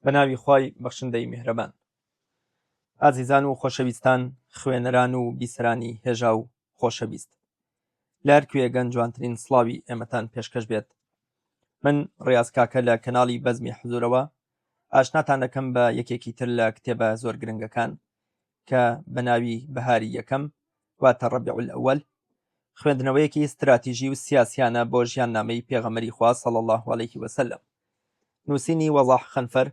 بەناوی خوای بەخشندەی میهرەبان. ئازیزان و خۆشەویستان، خوێنەران و بیسەرانی هێژا و خۆشەویست، لار کوێگەن جوانترین سڵاوی ئێمەتان پێشکەش بێت. من ڕێاز کاکە لە کەناڵی بەزمی حزورەوە ئاشناتان دەکەم بە یەکێکی تر لە کتێبە زۆر گرنگەکان کە بەناوی بەهاری یەکەم واتە ڕەبیع الئەوەل، خوێندنەوەیەکی استراتیژی و سیاسیانە بۆ ژیاننامەی پێغەمبەری خوا صلی الله علیه وسلم. نووسینی وەضاح خەنفەر،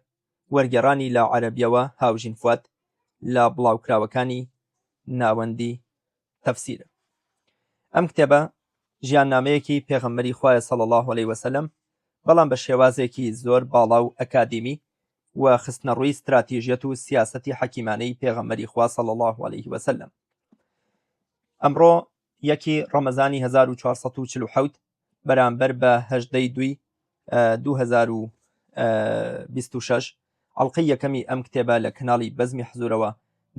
وەرگێڕانی لە عەرەبیەوە هاوژین فواد لە بڵاوکراوەکانی ناوەندی تەفسیرە. ئەم کتێبە ژیاننامەیەکی پێغەمبەری خوایە صلی الله علیه وسلم، بەڵام بە شێوازێکی زۆر باڵا و ئەکادیمی و خستنە ڕووی استراتیژیەت و سیاسەتی حەکیمانەی پێغەمبەری خوا صلی الله علیه وسلم. ئەمڕۆ یەکی ڕەمەزانی 1447 بەرامبەر بە 18 دوی 2026 ئەڵقەی یەکەمی ئەم کتێبە لە کەناڵی بەزمی حزورەوە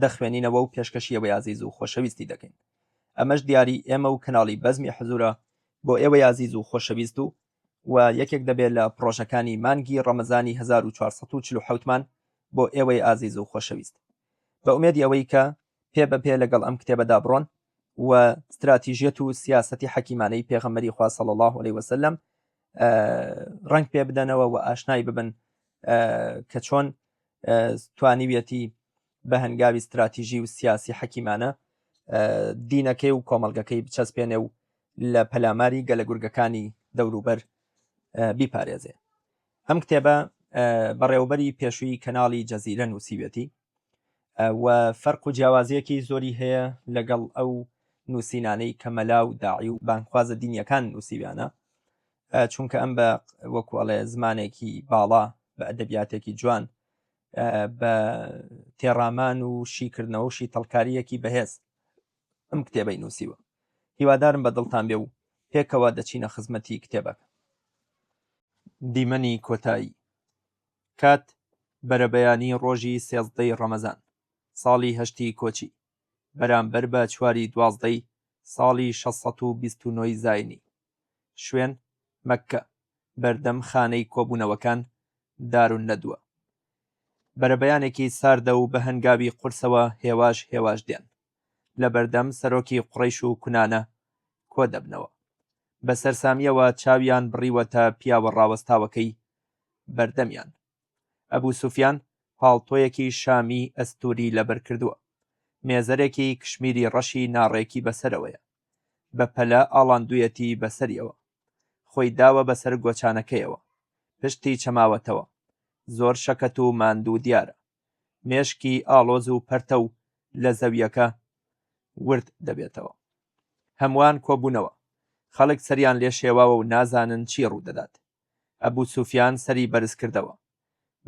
دەخوێنینەوە و پێشکەشیەوەی عزیز و خۆشەویستی دەکەین. ئەمەش دیاری ئێمە و کەناڵی بەزمی حزورە بۆ ئێوەی عزیز و خۆشەویست و یەکێک دەبێت لە پرۆژەکانی مانگی ڕەمەزانی 1447 مان بۆ ئێوەی عزیز و خۆشەویست. بە ئومێدی ئەوەی کە پێ بەپێ لەگەڵ ئەم کتێبەدا بڕۆن و استراتیژیەت و سیاسەتی حەکیمانەی پێغەمبەری خوا صلی الله علیه وسلم ڕنگ پێ بدەنەوە و ئاشنای ببن کە چۆن توانیویەتی بە هەنگاوی استراتیژی و سیاسی حەکیمانە دینەکەی و کۆمەڵگەکەی بچەسپێنێ و لە پەلاماری گەلەگورگەکانی دەوروبەر بیپارێزێ. ئەم کتێبە بەڕێوەبەری پێشووی کەناڵی جەزیرە نووسیوێتی و فەرق و جیاوازیەکی زۆری هەیە لەگەڵ ئەو نووسینانەی کە مەلا و داعی و بانگخوازە دینیەکان نووسیویانە، چونکە ئەم بە وەکوڵێ زمانێکی باڵا بە ئەدەبیاتێکی جوان بە تێڕامان و شیکردنەوە و شیتەڵکاریەکی بەهێز ئەم کتێبەی نووسیوە. هیوادارم بە دڵتان بێ و پێکەوە دەچینە خزمەتی کتێبەکە. دیمەنی کۆتایی. کات بەرەبەیانی ڕۆژی 13 ڕەمەزان ساڵی هەشتی کۆچی بەرامبەر بە 4 دوازدەی ساڵی 629 زاینی. شوێن مەککە، بەردەم خانەی کۆبوونەوەکان دارون نەدووە. بەرەبەیانێکی ساردە و بە هەنگاوی قورسەوە هێواش دێن، لە بەردەم سەرۆکی قوڕەیش و کونانە کۆ دەبنەوە. بە سەرسامیەوە چاویان بڕیوەتە پیاوە ڕاوەستاوەکەی بەردەمیان. ئەبوو سوفیان پاڵتۆیەکی شامی ئەستوری لەبەر کردووە، مێزەرێکی کشمیری ڕەشی ناڕێکی بەسەرەوەیە، بە پەلە ئاڵاندوویەتی بەسەریەوە، خۆی داوە بەسەر گۆچانەکەیەوە، پشتی چەماوەتەوە، زۆر شەکەت و ماندوو دیارە، مێشکی ئاڵۆز و پەرتە و لە زەویەکە ورد دەبێتەوە. هەمووان کۆبوونەوە، خەڵک سەریان لێ شێواوە و نازانن چی ڕوودەدات. ئەبوو سوفیان سەری بەرز کردەوە،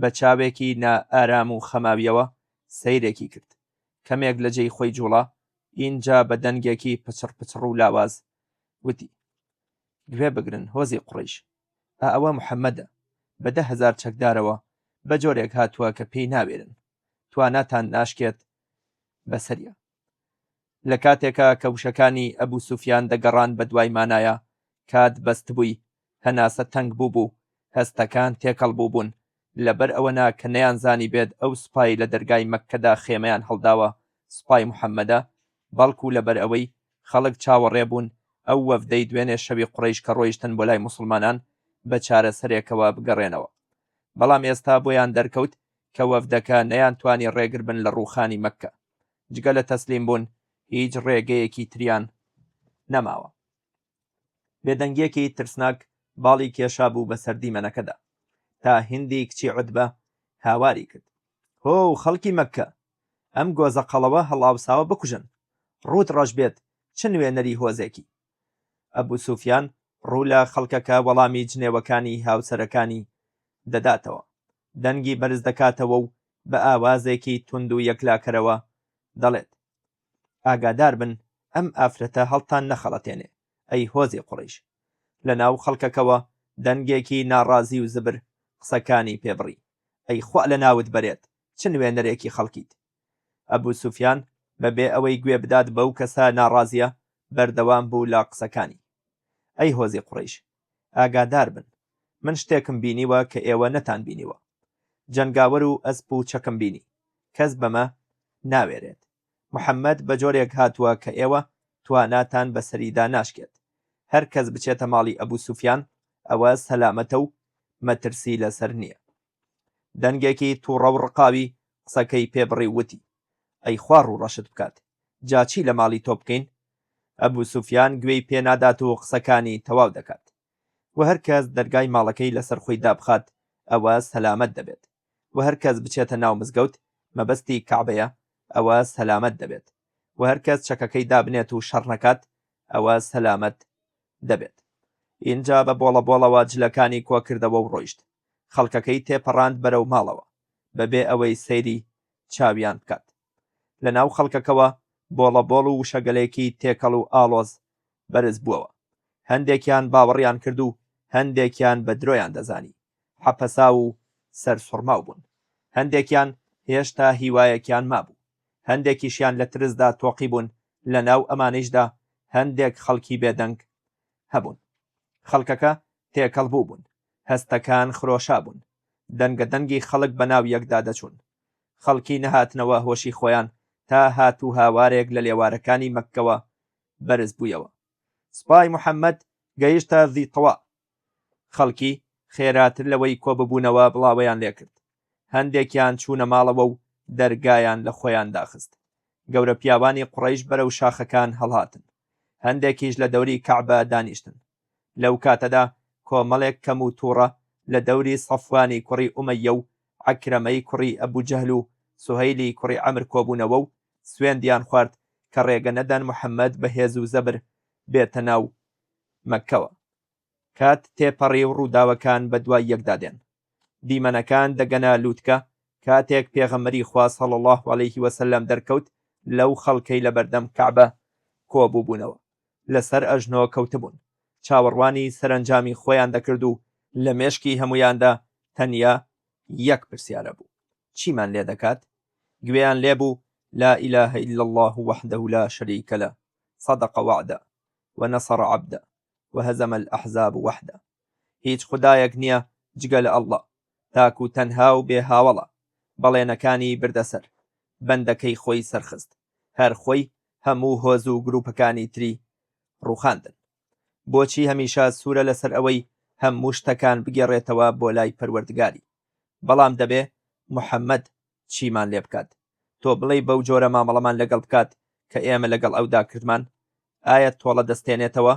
بە چاوێکی نائارام و خەماویەوە سەیرێکی کرد، کەمێک لە جێی خۆی جوڵا. ئینجا بە دەنگێکی پچڕ پچڕ و لاواز وتی: گوێ بگرن هۆزی قوڕەیش، ئەوە محەممەدە، بە 10,000 چەکدارەوە بە جۆرێک هاتووە کە پێی ناوێرن، تواناتان ناشکێت بەسەریە. لە کاتێکە کەوشەکانی ئەبوو سوفیان دەگەڕان بە دوای مانایە، کات بەست بووی، هەناسە تەنگ بوو، هەستەکان تێکەڵ بوون، لەبەر ئەوەنا کە نەیانزانی بێت ئەو سوپای لە دەرگای مەککەدا خێمەیان هەڵداوە سوپای محەممەدە، بەڵکو لەبەر ئەوەی خەڵک چاوەڕێ بوون ئەو وەفدەی دوێنێ شەوی قوڕەیش کە ڕۆیشتن بۆ لای موسڵمانان بە چارەسەرێکەوە بگەڕێنەوە. بەڵام ئێستا بۆیان دەرکەوت کە وەفدەکە نەیانتوانی ڕێگر بن لە ڕووخانی مەککە، جگە لە تەسلیم بوون هیچ ڕێگەیەکی تریان نەماوە. بێدەنگیەکی ترسناک باڵی کێشا بوو بەسەر دیمەنەکەدا، تا هیندی کچی عوتبە هاواری کرد: هۆ خەڵکی مەککە، ئەم گۆزە قەڵەوە هەڵاوساوە بکوژن، ڕوت ڕەش بێت چ نوێنەری هۆزێکی. ئەبوو سوفیان ڕوو لە خەڵکەکە وەڵامی جنێوەکانی هاوسەرەکانی دەداتەوە، دەنگی بەرز دەکاتەوە و بە ئاوازێکی تند و یەکلاکەرەوە دەڵێت: ئاگادار بن ئەم ئافرەتە هەڵتان نەخەڵەتێنێ، ئەی هۆزی قوڕەیش. لە ناو خەڵکەکەوە دەنگێکی ناڕازی و زبر قسەکانی پێبڕی: ئەی خوا لە ناوت بەرێت، چ نوێنەرێکی خەڵکیت. ئەبوو سوفیان بەبێ ئەوەی گوێ بدات بەو کەسە ناڕازیە بەردەوام بوو لە قسەکانی: ئەی هۆزی قوڕەیش، ئاگادار بن، من شتێکم بینیوە کە ئێوە نەتان بینیوە. جەنگاوەر و ئەسپ و چەکم بینی، کەس بەمە ناوێرێت. محەممەد بە جۆرێک هاتووە کە ئێوە تواناتان بەسەریدا ناشکێت. هەر کەس بچێتە ماڵی ئەبوو سوفیان ئەوە سەلامەتە و مەترسی لەسەر نییە. دەنگێکی تووڕە و ڕقاوی قسەکەی پێبڕی وتی: ئەی خوار و ڕەشت بکات، جاچی لە ماڵی تۆ بکەین؟ ئەبوو سوفیان گوێی پێنادات و قسەکانی تەواو دەکات. و هەر کەس دەرگای ماڵەکەی لەسەر خۆی دابخات ئەوە سەلامەت دەبێت، و هەر کەس بچێتە ناو مزگەوت مەبەستی کەعبەیە ئەوە سەلامەت دەبێت، و هەر کەس چەکەکەی دابنێت و شەڕ نەکات ئەوە سەلامەت دەبێت. ئینجا بە بۆڵە جلەکانی کۆکردەوە و ڕۆیشت. خەڵکەکەی تێپەڕاند بەرەو ماڵەوە بەبێ ئەوەی سەیری چاویان بکات. لە ناو خەڵکەکەوە بۆڵە و وشەگەلێکی تێکەڵ و ئاڵۆز بەرز بووەوە. هەندێکیان باوەڕیان کرد و هەندێکیان بە درۆیان دەزانی، حەپەسا و سەرسوڕماو بوون. هەندێکیان هێشتا هیوایەکیان مابوو، هەندێکیشیان لە ترسدا تۆقی بوون. لە ناو ئەمانەیشدا هەندێک خەڵکی بێدەنگ هەبوون. خەڵکەکە تێکەڵ بوون، هەستەکان خرۆشا بوون، دەنگەدەنگی خەڵک بەناو یەکدا دەچوون. خەڵکی نەهاتنەوە هۆشی خۆیان تا هاتوو هاوارێک لە لێوارەکانی مەککەوە بەرز بوویەوە. سوپای محەممەد گەیشتە ذیتەوە. خەڵکی خێراتر لەوەی کۆببوونەوە بڵاوەیان لێکرد. هەندێکیان چوونە ماڵەوە و دەرگایان لە خۆیان داخست. گەورە پیاوانی قوڕەیش بەرەو شاخەکان هەڵهاتن، هەندێکیش لە دەوری کەعبە دانیشتن. لەو کاتەدا کۆمەڵێک کەم و تووڕە لە دەوری سەفوانی کوڕی ئومەیە و عەکرەمەی کوڕی ئەبوو جەهل و سوهەیلی کوڕی عەمر کۆبوونەوە و سوێندیان خوارد کە ڕێگە نەدەن محەممەد بەهێز و زەبر بێتە ناو مەککەوە. کات تێپەڕی و ڕووداوەکان بە دوای یەکدادێن. دیمەنەکان دەگەنە لووتکە کاتێک پێغەمبەری خوا صلی الله علیه وسلم دەرکەوت لەو خەڵکەی لە بەردەم کەعبە کۆبوو بوونەوە. لەسەر ئەژنۆ کەوتبوون، چاوەڕوانی سەرنجامی خۆیان دەکرد و لە مێشکی هەمویاندا تەنیا یەک پرسیارە بوو: چیمان لێ دەکات؟ گوێیان لێبوو: لا إله إلا الله وحده لا شريك له صدق وعده ونصر عبده وهزم الأحزاب وحده. هیچ خودایەک نییە جگە لە ئەڵڵا، تاکو تەنها و بێ هاوڵە، بەڵێنەکانی بردەسەر، بەندەکەی خۆی سەرخست، هەر خۆی هەموو هۆز و گروپەکانی تری ڕووخاندن. بۆچی هەمیشە سوورە لەسەر ئەوەی هەموو شتەکان بگێڕێتەوە بۆ لای پەروەردگاری. بەڵام دەبێ محەممەد چیمان لێ بکات؟ تۆ بڵێ بەو جۆرە مامەڵەمان لەگەڵ بکات کە ئێمە لەگەڵ ئەودا کردمان؟ ئایا تۆڵە دەستێنێتەوە؟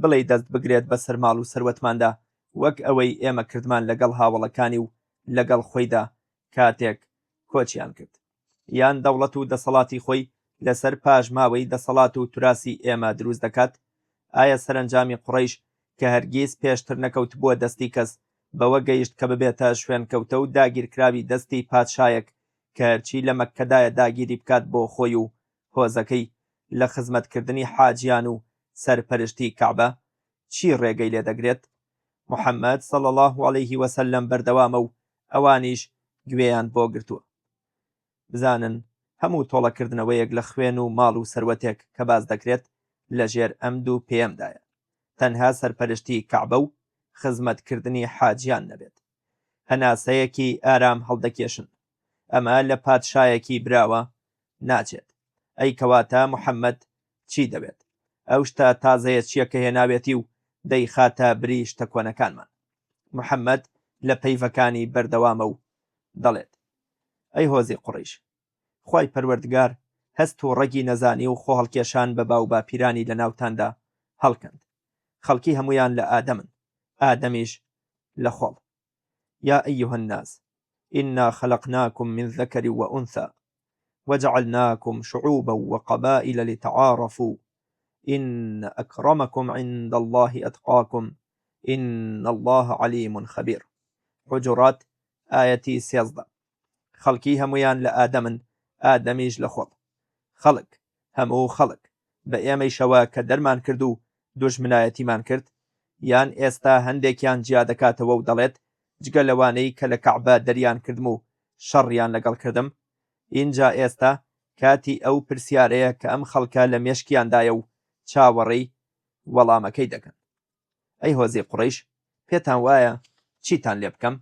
بڵێ دەست بگرێت بە سەرماڵ و سەروەتماندا وەک ئەوەی ئێمە کردمان لەگەڵ هاوڵەکانی و لەگەڵ خۆیدا کاتێک کۆچیان کرد؟ یان دەوڵەت و دەسەڵاتی خۆی لەسەر پاژماوەی دەسەڵات و توراسی ئێمە دروست دەکات؟ ئایا سەرنجامی قوڕەیش کە هەرگیز پێشتر نەکەوت بووە دەستی کەس بەوە گەیشت کە ببێتە شوێنکەوتە و داگیرکراوی دەستی پادشایەک کە هەرچی لە مەککەدایە داگیری بکات بۆ خۆی و هۆزەکەی لە خزمەتکردنی حاجیان و سەرپەرشتی کەعبە؟ چی ڕێگەی لێ دەگرێت؟ محەممەد صلی الله علیه وسلم بەردەوامە و ئەوانیش گوێیان بۆ گرتووە. بزانن هەموو تۆڵەکردنەوەیەک لە خوێن و ماڵ و سەروەتێک کە باز دەکرێت لەژێر ئەم دوو پێمدایە: تەنها سەرپەرشتی کەعبە و خزمەتکردنی حاجیان نەبێت. هەناسەیەکی ئارام هەڵدەکێشن، ئەمە لە پادشایەکی براوە ناچێت. ئەی کەواتە محەممەد چی دەبێت؟ ئەو شتە تازەیە چییە کە هێناوێتی و دەیخاتە بری شتە کۆنەکانمان؟ محەممەد لە پەیڤەکانی بەردەوامە و دەڵێت: ئەی هۆزی قوڕیش، خوای پەروەردگار هەست و ڕەگی نەزانی و خۆ هەڵکێشان بە باو باپیرانی لە ناوتاندا هەڵکەند. خەڵکی هەمویان لە ئادەمن، ئادەمیش لە خۆڵ. یا ئەیها الناس إنا خلقناكم من ذكر وأنثى وجعلناكم شعوبا وقبائل لتعارفوا إن أكرمكم عند الله أتقاكم إن الله عليم خبير. حجرات آيەتی 13. خەڵکی هەمویان لە ئادەمن، ئادەمیش لە خۆڵ. خەڵک هەموو خەڵک بە ئێمەیشەوە کە دەرمان کرد و دوژمنایەتیمان کرد؟ یان ئێستا هەندێکیان جیا دەکاتەوە و دەڵێت جگە لەوانەی کە لە کەعبە دەریان کردم و شەڕیان لەگەڵ کردم؟ ئینجا ئێستا کاتی ئەو پرسیارەیە کە ئەم خەڵکە لە مێشکیاندایە و چاوەڕێی وەڵامەکەی دەکەن. ئەی هۆزی قوڕیش، پێتان وایە چیتان لێ بکەم؟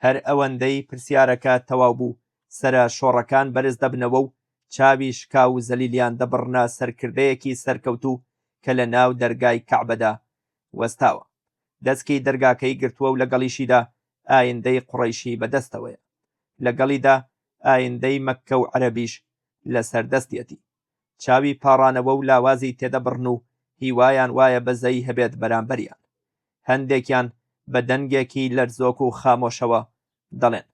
هەر ئەوەندەی پرسیارەکە تەواو بوو سەرە شۆڕەکان بەرز دەبنەوە و چاوی شکا و زەلیلیان دەبڕنە سەرکردەیەکی سەرکەوتوو کە لە ناو دەرگای کەعبەدا وەستاوە. دەستکەی دەرگاکەی گرتووە و لەگەڵیشیدا ئایندەی قوڕەیشی بەدەستەوەیە، لەگەڵیدا ئایندەی مەککە و عەرەبیش لەسەر دەستێتی. چاوی پاڕانەوە و لاوازی تێدەبڕن و هیوایان وایە بەزەی هەبێت بەرامبەریان. هەندێکیان بە دەنگێکی لەرزۆک و خامۆشەوە دەڵێن: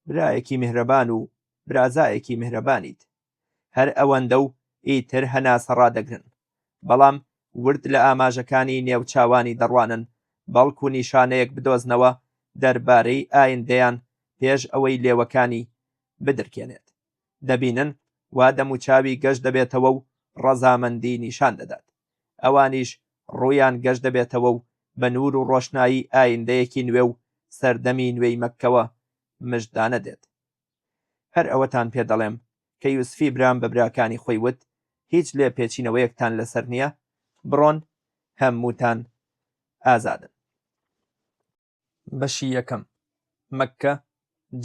برایەکی میهرەبان و برازایەکی میهرەبانیت. هەر ئەوەندە و ئیتر هەناسە ڕادەگرن، بەڵام ورد لە ئاماژەکانی نێوچاوانی دەڕوانن بەڵکو نیشانەیەک بدۆزنەوە دەربارەی ئایندەیان پێش ئەوەی لێوەکانی بدرکێنێت. دەبینن وا دەموچاوی گەشت دەبێتەوە و ڕەزامەندی نیشان دەدات. ئەوانیش ڕوویان گەشت دەبێتەوە و بە نور و ڕۆشنایی ئایندەیەکی نوێ و سەردەمی نوێی مەککەوە مژدانە دێت. هەر ئەوەتان پێ دەڵێم کە یوسفی برام بە براکانی خۆی وت: هیچ لێ پێچینەوەیەکتان لەسەر نییە، بڕۆن هەمووتان ئازادن. بەشی یەکەم: مەککە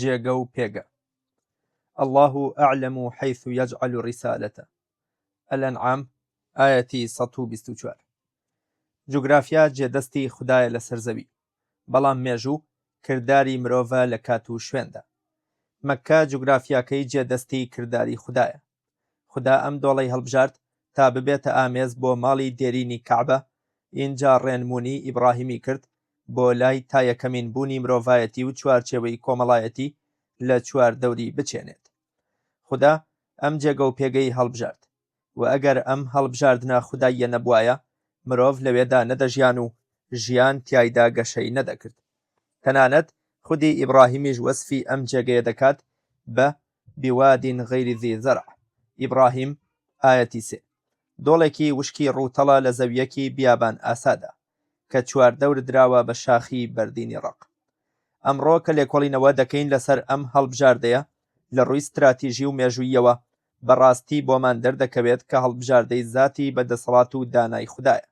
جێگە و پێگە. الله أعلم حيث يجعل رسالته. الأنعام ئاەتی 124. جوگرافیا جێدەستی خودایە لەسەر زەوی، بەڵام مێژوو کردداری مرۆڤە لە کات و شوێندا. مەککە جوگرافیاکەی جێدەستی کردداری خودایە. خدا ئەم دۆڵەی هەڵبژارد تا ببێتە ئامێز بۆ ماڵی دێرینی کەعبە. اینجا ڕێنمونی ئیبراهیمی کرد بۆ لای تا یەکەمین بوونی مرۆڤایەتی و چوارچێوەی کۆمەڵایەتی لە چواردەوری بچێنێت. خدا ئەم جێگە و پێگەی هەڵبژارد، و ئەگەر ئەم هەڵبژاردنە خوداییە نەبوایە، مرۆڤ لەوێدا نەدەژیان و ژیان تیایدا گەشەی نەدەکرد. تەنانەت خودی ئیبراهیمیش وەسفی ئەم جێگەیە دەکات بە بیوادین غەیری ذی زەرع. ئیبراهیم ئاەتی 3. دۆڵێکی وشکی ڕووتەڵە لە زەویەکی بیابان ئاسادا کە چواردەور دراوە بە شاخی بەردینی ڕق. ئەمڕۆ کە لێکۆڵینەوە دەکەین لەسەر ئەم هەڵبژاردەیە لە ڕووی ستراتیژی و مێژوویەوە، بەڕاستی بۆمان دەردەکەوێت کە هەڵبژاردەی زاتی بەدەسەڵات و دانای خودایە.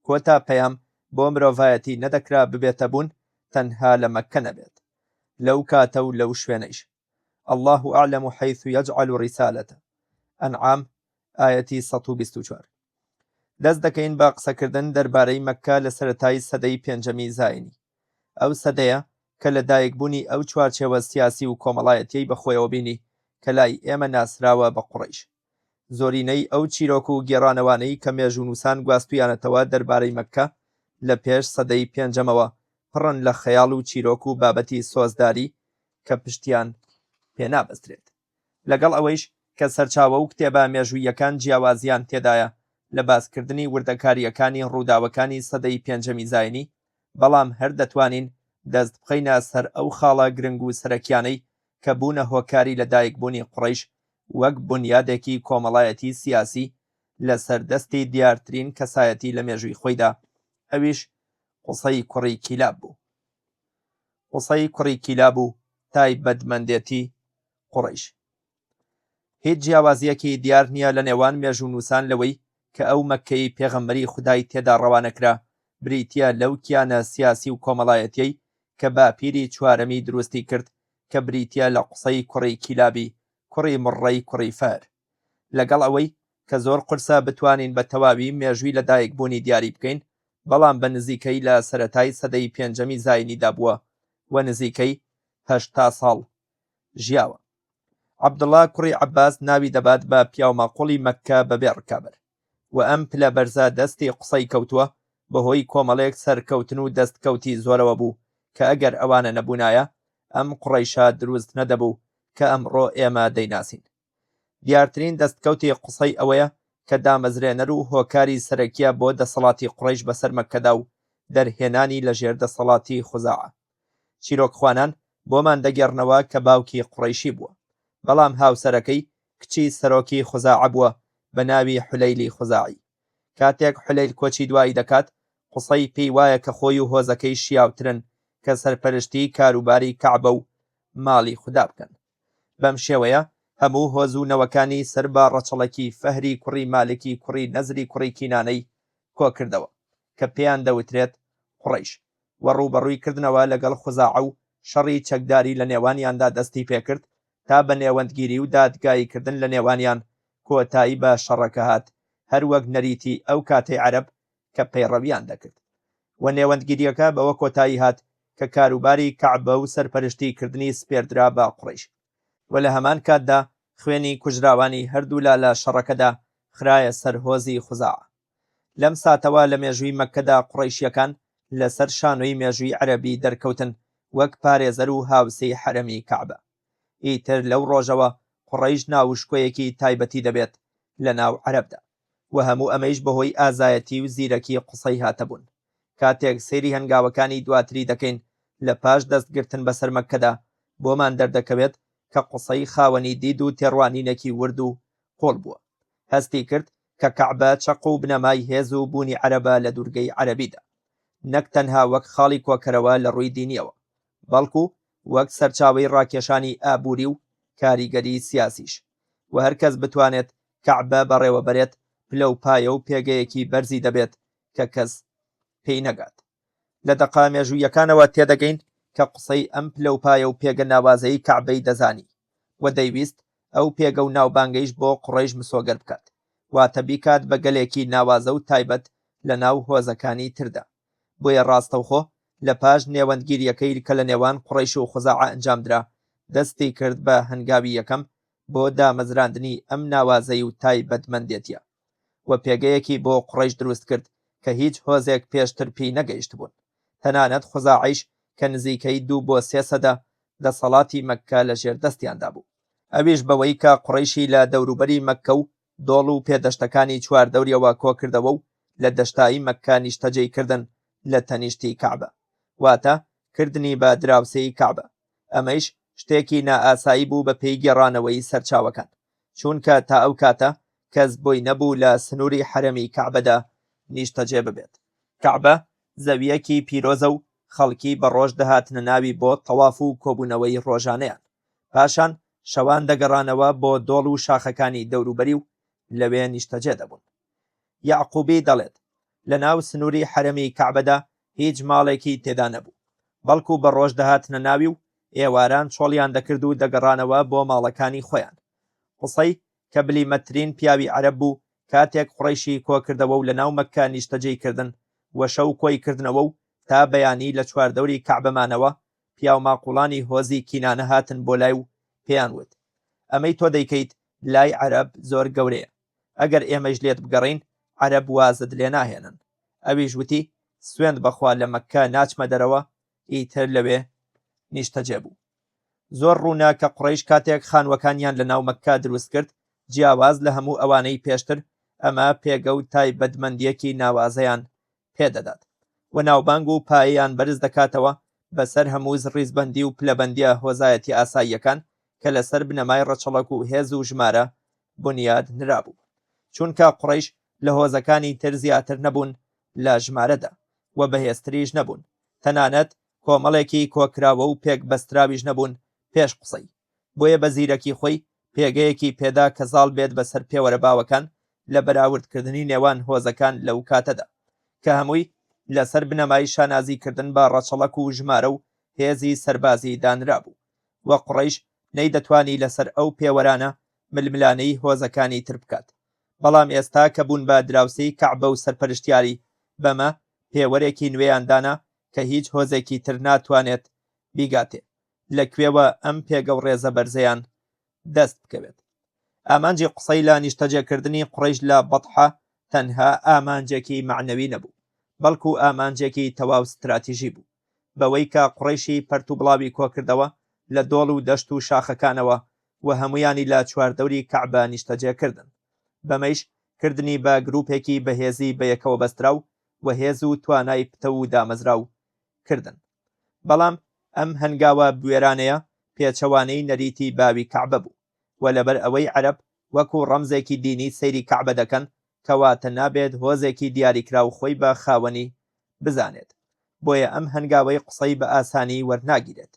کۆتا پەیام بۆ مرۆڤایەتی نەدەکرا ببێتە بوون تەنها لە مەککە نەبێت، لەو کاتە و لەو شوێنەیش. الله أعلم حيث يجعل رسالته. ئەنعام ئاەتی 124. دەست دەکەین بە قسەکردن دەربارەی مەککە لە سەرەتای سەدەی پێنجەمی زاینی. ئەو سەدەیە کە لە دایکبوونی ئەو چوارچێوە سیاسی و کۆمەڵایەتیەی بەخۆیەوە بینی کە لای ئێمە ناسراوە بە قوڕەیش. زۆرینەی ئەو چیرۆک و گێڕانەوانەی کە مێژوونووسان گواستویانەتەوە دەربارەی مەککە لە پێش سەدەی پێنجەمەوە پڕن لە خەیاڵ و چیرۆک و بابەتی سۆزداری کە پشتیان پێنابەسترێت. لەگەڵ ئەوەیش کە سەرچاوە و کتێبە مێژوویەکان جیاوازیان تێدایە لە باسکردنی وردەکاریەکانی ڕووداوەکانی سەدەی پێنجەمی زاینی، بەڵام هەر دەتوانین دەست بخەینە سەر ئەو خاڵە گرنگ و سەرەکیانەی کە بوونە هۆکاری لە دایکبوونی قوڕەیش وەک بنیادێکی کۆمەڵایەتی سیاسی لە سەردەستی دیارترین کەسایەتی لە مێژووی خۆیدا، ئەویش قوسەی کوڕی کیلاب بوو. قوسەی کوڕی کیلاب و تایبەتمەندێتی قوڕەیش. هیچ جیاوازیەکی دیار نییە لە نێوان مێژوونووسان لەوەی کە ئەو مەککەی پێغەمبەری خودای تێدا ڕەوانەکرا بریتیە لەو کیانە سیاسی و کۆمەڵایەتیەی کە باپیری چوارەمی دروستی کرد کە بریتیە لە قوسەی کوڕی کیلابی کوڕی مڕەی کوڕی فەر. لەگەڵ ئەوەی کە زۆر قورسە بتوانین بە تەواوی مێژووی لە دایکبوونی دیاری بکەین، بەڵام بە نزیکەی لە سەرەتای سەدەی پێنجەمی زاینیدا بووە و نزیکەی 80 ساڵ ژیاوە. عەبدوڵڵا کوڕی عەباس ناوی دەبات بە پیاومەقوڵی مەککە بەبێ ڕکابەر، و ئەم پلە بەرزە دەستی قوسەی کەوتووە بەهۆی کۆمەڵێک سەرکەوتن و دەستکەوتی زۆرەوە بوو کە ئەگەر ئەوانە نەبوونایە ئەم قوڕەیشە دروست نەدەبوو کە ئەمڕۆ ئێمە دەیناسین. دیارترین دەستکەوتی قوسەی ئەوەیە کە دامەزرێنەر و هۆکاری سەرەکیە بۆ دەسەڵاتی قوڕەیش بەسەر مەککەدا و دەرهێنانی لە ژێر دەسەڵاتی خوزاعە. چیرۆکخوانان بۆمان دەگەڕنەوە کە باوکی قوڕەیشی بووە، بەڵام هاوسەرەکەی کچی سەرۆکی خوزاعە بووە بە ناوی حولەیلی خوزاعی. کاتێک حولەیل کۆچی دوایی دەکات، قوسەی پێی وایە کە خۆی و هۆزەکەی شیاوترن کە سەرپەرشتی کاروباری کەعبە و ماڵی خوددا بکەن. بەم شێوەیە هەموو هۆزوونەوەکانی سەر بە ڕەچەڵەکی فەهری کوڕی مالکی کوڕی نەزری کوڕی کینانەی کۆ کردەوە کە پێیان دەوترێت قوڕەیش، و ڕووبەڕووی کردنەوە لەگەڵ خوزاعە و شەڕی چەکداری لە نێوانیاندا دەستی پێکرد تا بە نێوەندگیری و دادگاییکردن لە نێوانیان کۆتایی بە شەڕەکە هات، هەروەک نەریتی ئەو کاتەی عەرەب کە پەیڕەویان دەکرد. و نێوەندگیریەکە بەوە کۆتایی هات کە کاروباری کەعبە و سەرپەرشتیکردنی سپێردرا بە قوڕەیش. و لە هەمان کاتدا خوێنی کوژراوانی هەردوولا لە شەڕەکەدا خرایە سەر هۆزی خوزاع. لەم ساتەوە لە مێژووی مەککەدا قوڕەیشیەکان لەسەر شانۆی مێژووی عەرەبی دەرکەوتن وەک پارێزەر و هاوسەی حەرەمی کەعبە. ئیتر لەو ڕۆژەوە قوڕەیش ناوشکۆیەکی تایبەتی دەبێت لە ناو عەرەبدا، و هەموو ئەمەیش بەهۆی ئازایەتی و زیرەکی قسەی هاتەبوون. کاتێک سەیری هەنگاوەکانی دواتری دەکەین لە پاش دەستگرتن بەسەر مەککەدا، بۆمان دەردەکەوێت کە قسەی خاوەنی دید و تێڕوانینێکی ورد و قۆڵ بووە. هەستی کرد کە کەعبە چەق و بنەمای هێز و بوونی عەرەبە لە دوورگەی عەرەبیدا، نەک تەنها وەک خاڵی کۆکەرەوە لە ڕووی دینیەوە، بەڵکو وەک سەرچاوەی ڕاکێشانی ئابووری و کاریگەری سیاسیش. و هەرکەس بتوانێت کەعبە بەڕێوەبەرێت پلە و پایە و پێگەیەکی بەرزی دەبێت کە کەس پێی نەگات. لە دەقا مێژوویەکانەوە تێدەگەین کە قسەی ئەم پلە و پایە و پێگە ناوازەی کەعبەی دەزانی و دەیویست ئەو پێگە و ناوبانگەیش بۆ قوڕەیش مسۆگەر بکات، واتە بیکات بە گەلێکی ناوازە و تایبەت لە ناو هۆزەکانی تردا. بۆیە ڕاستەوخۆ لە پاش نێوەندگیریەکەی کە لە نێوان قوڕەیش و خوزاع ئەنجامدرا، دەستی کرد بە هەنگاوی یەکەم بۆ دامەزراندنی ئەم ناوازەی و تایبەتمەندێتیە، و پێگەیەکی بۆ قوڕەیش دروست کرد کە هیچ هۆزێک پێشتر پێی نەگەیشت بوون. تەنانەت خوزاعیش کە نزیکەی 2 بۆ 3 سەدە دەسەڵاتی مەککە لە ژێر دەستیاندا بوو. ئەویش بەوەی کە قوڕەیشی لە دەوروبەری مەککە و دۆڵ و پێدەشتەکانی چواردەوریەوە کۆکردەوە و لە دەشتایی مەککە نیشتەجێی کردن لە تەنیشتی کەعبە، واتە کردنی بە دراوسەی کەعبە. ئەمەیش شتێکی نائاسایی بوو بە پێی گێڕانەوەی سەرچاوەکان، چونکە تا ئەو کاتە کەس بۆی نەبوو لە سنووری حەرەمی کەعبەدا نیشتەجێ ببێت. کەعبە زەویەکی پیرۆزە و خەڵکی بە ڕۆژ دەهاتنە ناوی بۆ تەواف و کۆبوونەوەی ڕۆژانەیان، پاشان شەوان دەگەڕانەوە بۆ دۆڵ و شاخەکانی دەوروبەری و لەوێ نیشتەجێ دەبوون. یعقوبی دەڵێت لە ناو سنووری حەرەمی کەعبەدا هیچ ماڵێکی تێدا نەبوو، بەڵکو بە ڕۆژ دەهاتنە ناوی و ئێواران چۆڵیان دەکرد و دەگەڕانەوە بۆ ماڵەکانی خۆیان. قسەی کە بلیمەترین پیاوی عەرەب بوو کاتێک قوڕەیشی کۆکردەوە و لە ناو مەککە نیشتەجێی کردن و شەو کۆی کردنەوە و تا بەیانی لە چواردەوری کەعبەمانەوە، پیاو ماقوڵانی هۆزی کینانە هاتن بۆ لای و پێیان وت: ئەمەی تۆ دەیکەیت لای عەرەب زۆر گەورەیە، ئەگەر ئێمەش لێت بگەڕین عەرەب وازت لێ ناهێنن. ئەویش وتی: سوێند بەخوا لە مەککە ناچمە دەرەوە. ئیتر لەوێ نیشتەجێ بوو. زۆر ڕوونا کە قوڕەیش کاتێک خانوەکانیان لە ناو مەککە دروست کرد، جیاواز لە هەموو ئەوانەی پێشتر، ئەمە پێگە و تایبەتمەندیەکی ناوازەیان پێدەدات و ناوبانگ و پایەیان بەرز دەکاتەوە بەسەر هەموو ڕیزبەندی و پلەبەندیە هۆزایەتی ئاساییەکان کە لەسەر بنەمای ڕەچەڵەک و هێز و ژمارە بنیاد نرابوو، چونکە قوڕەیش لە هۆزەکانی تر زیاتر نەبوون لە ژمارەدا و بەهێزتریش نەبوون، تەنانەت کۆمەڵێکی کۆکراوە و پێک بەستراویش نەبوون پێش قسەی. بۆیە بە زیرەکی خۆی پێگەیەکی پێدا کە زاڵ بێت بەسەر پێوەرە باوەکان لە بەراوردکردنی نێوان هۆزەکان لەو کاتەدا، کە هەمووی لەسەر بنەمای شانازیکردن بە ڕەچەڵەک و ژمارە و هێزی سەربازی دانرا بوو، و قوڕەیش نەیدەتوانی لەسەر ئەو پێوەرانە ململانەی هۆزەکانی تر بکات. بەڵام ئێستا کە بوون بە دراوسەی کەعبە و سەرپەرشتیاری، بەمە پێوەرێکی نوێیاندانە کە هیچ هۆزێکی تر ناتوانێت بیگاتێ لەکوێوە ئەم پێگە و ڕێزە بەرزەیان دەست بکەوێت. ئامانجی قسەی لە نیشتەجێکردنی قوڕەیش لە بەطحە تەنها ئامانجێکی معنەوی نەبوو، بەڵکو ئامانجێکی تەواو ستراتیژی بوو، بەوەی کە قوڕەیشی پەرت و بڵاوی کۆکردەوە لە دۆڵ و دەشت و شاخەکانەوە و هەمویانی لە چواردەوری کەعبە نیشتەجێکردن. بەمەیش کردنی بە گروپێکی بەهێزی بەیەکەوە بەستراو و هێز و توانای پتە و دامەزراو کردن. بەڵام ئەم هەنگاوە بوێرانەیە پێچەوانەی نەریتی باوی کەعبە بوو، و لەبەر ئەوەی عەرەب وەکو ڕەمزێکی دینی سەیری کەعبە دەکەن، کەواتە نابێت هۆزێکی دیاریکراو خۆی بە خاوەنی بزانێت. بۆیە ئەم هەنگاوەی قسەی بە ئاسانی وەرناگیرێت.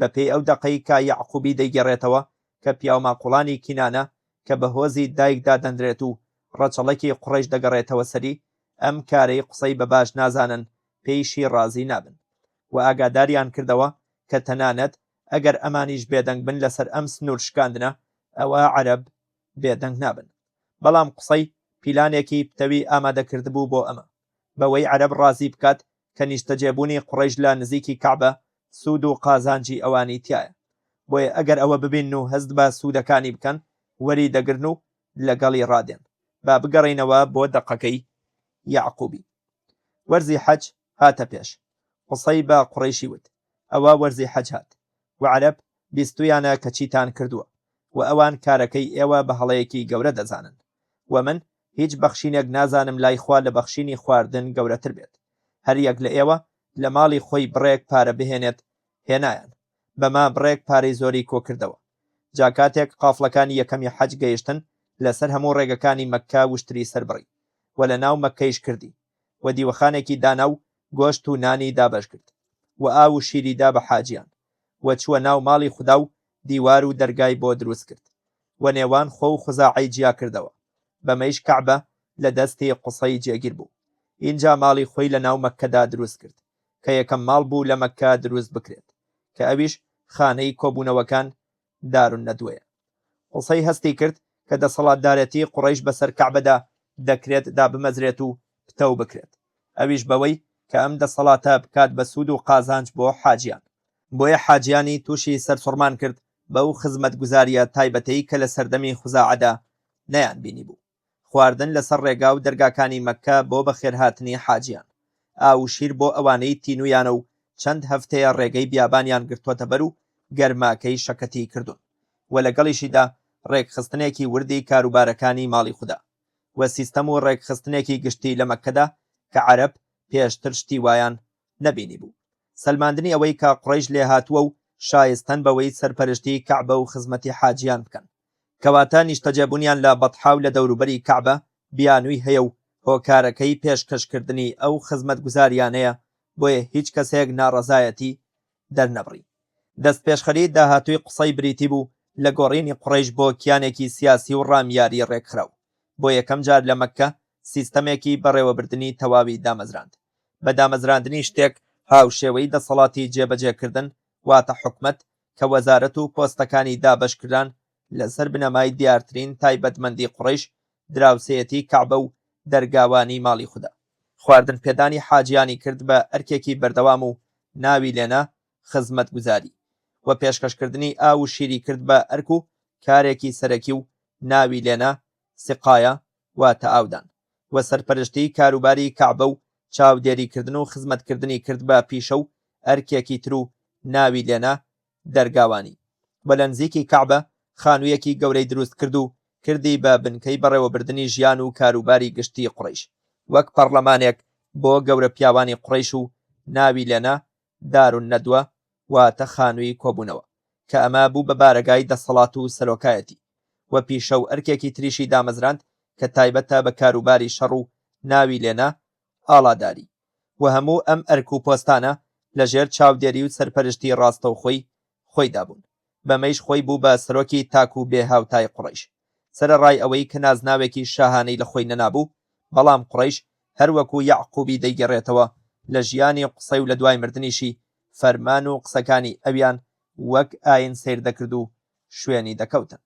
بەپێی ئەو دەقەی کە یعقوبی دەیگەڕێتەوە کە پیاو ماقوڵانی کینانە کە بە هۆزی دایکدا دەندرێت و ڕەچەڵەکی قوڕەیش دەگەڕێتەوە سەری، ئەم کارەی قسەی بە باش نازانن پێیشی ڕازی نابن، و ئاگاداریان کردەوە کە تەنانەت ئەگەر ئەمانیش بێدەنگ بن لەسەر ئەم سنوور شکاندنە ئەوە عەرەب بێدەنگ نابن. بەڵام قسەی پیلانێکی پتەوی ئامادەکردبوو بۆ ئەمە، بەوەی عەرەب ڕازی بکات کە نیشتەجێبوونی قوڕەیش لە نزیکی کەعبە سوود و قازانجی ئەوانی تایە. بۆیە ئەگەر ئەوە ببین و هەست بە سوودەکانی بکەن وەری دەگرن و لەگەڵی ڕادێن. با بگەڕینەوە بۆ دەقەکەی یعقوبی. وەرزی حەج هاتە پێش. قسەی بە قوڕەیشی وت ئەوە وەرزی حەج هات و عەرەب بیستویانە کە چیتان کردووە و ئەوان کارەکەی ئێوە بە هەڵەیەکی گەورە دەزانن و من هیچ بەخشینێک نازانم لای خوا لە بەخشینی خواردن گەورەتر بێت. هەر یەک لە ئێوە لە ماڵی خۆی بڕێک پارە بهێنێت هێنایان، بەما بڕێک پارەی زۆری کۆکردەوە. جا کاتێک قافڵەکانی یەکەمی حەج گەیشتن لەسەر هەموو ڕێگەکانی مەککە وشتری سەربڕی و لە ناو مەککەیش کردی و دیوەخانێکی دانا و گۆشت و نانی دابەش کرد و ئاو و شیریدا بە حاجیان و چووە ناو ماڵی خودا و دیوار و دەرگای بۆ دروست کرد و نێوان خۆ و خوزاعەی جیا کردەوە. بەمەیش کەعبە لە دەستی قوسەی جێگیر بوو. اینجا ماڵی خۆی لە ناو مەککەدا دروست کرد کە یەکەم ماڵ بوو لە مەککە دروست بکرێت کە ئەویش خانەی کۆبوونەوەکان دارالنەدوەیە. قوسەی هەستی کرد کە دەسەڵاتدارەتی قوڕەیش بەسەر کەعبەدا دەکرێت دابمەزرێت و پتەو بکرێت، ئەویش بەوەی کە ئەم دەسەڵاتە بکات بە سوود و قازانج بۆ حاجیان. بۆیە حاجیانی تووشی سەرسوڕمان کرد بەو خزمەتگوزاریە تایبەتەی کە لە سەردەمی خوزاعەدا نەیان بینی بوو. خواردن لەسەر ڕێگا و دەرگاکانی مەککە بۆ بەخێرهاتنی حاجیان، ئاو و شیر بۆ ئەوانەی تینویانە و چەند هەفتەیە ڕێگەی بیابانیان گرتوۆتە بەر و گەرماکەی شەکەتی کردوون و لەگەڵیشیدا ڕێکخستنێکی وردی کاروبارەکانی ماڵی خودا و سیستەم و ڕێکخستنێکی گشتی لە مەککەدا کە عەرەب پێشتر شتی وایان نەبینی بوو. سەلماندنی ئەوەی کە قوڕەیش لێ هاتووە و شایستەن بەوەی سەرپەرشتی کەعبە و خزمەتی حاجیان بکەن، کەواتە نیشتەجێبوونیان لە بەطحا و لە دەوروبەری کەعبە بیانووی هەیە و هۆکارەکەی پێشکەشکردنی ئەو خزمەتگوزاریانەیە، بۆیە هیچ کەسێک ناڕەزایەتی دەرنەبڕی. دەست پێشخەری داهاتووی قسەی بریتی بوو لە گۆڕینی قوڕەیش بۆ کیانێکی سیاسی و ڕامیاری ڕێکخراو. بۆ یەکەم جار لە مەککە سیستەمێکی بەڕێوەبردنی تەواوی دامەزراند. بە دامەزراندنی شتێک هاوشێوەی دەسەڵاتی جێبەجێکردن واتە حکومەت کە وەزارەت و پۆستەکانی دابەشکران لەسەر بنەمای دیارترین تایبەتمەندی قوڕەیش دراوسەیەتی کەعبە و دەرگاوانی ماڵی خودا. خواردن پێدانی حاجیانی کرد بە ئەرکێکی بەردەوام و ناوی لێنە خزمەتگوزاری و پێشکەشکردنی ئاو و شیری کرد بە ئەرک و کارێکی سەرەکی و ناوی لێنە سقایە واتە ئاودان و سەرپەرشتی کاروباری کەعبە و چاودێریکردن و خزمەتکردنی کرد بە پیشە و ئەرکێکی تر و ناوی لێنە دەرگاوانی و لە نزیکی کەعبە خانوویەکی گەورەی دروست کرد و کردی بە بنکەی بەڕێوەبردنی ژیان و کاروباری گشتی قوڕەیش وەک پەرلەمانێک بۆ گەورە پیاوانی قوڕەیش و ناوی لێنە دارالنەدوە واتە خانووی کۆبوونەوە کە ئەمە بوو بە بارەگای دەسەڵات و سەرۆکایەتی و پیشە و ئەرکێکی تریشی دامەزراند کە تایبەتە بە کاروباری شەڕ و ناوی لێنە ئاڵاداری و هەموو ئەم ئەرک و پۆستانە لەژێر چاودێری و سەرپەرشتی ڕاستەوخۆی خۆیدا بوون. بەمەیش خۆی بوو بە سەرۆکی تاک و بێهاوتای قوڕەیش، سەرەڕای ئەوەی کە نازناوێکی شاهانەی لە خۆی نەنابوو، بەڵام قوڕەیش هەروەکو یعقوبی دەیگەڕێتەوە لە ژیانی قسەی و لە دوای مردنیشی فەرمان و قسەکانی ئەویان وەک ئاین سیر دەکرد و شوێنی دەکەوتن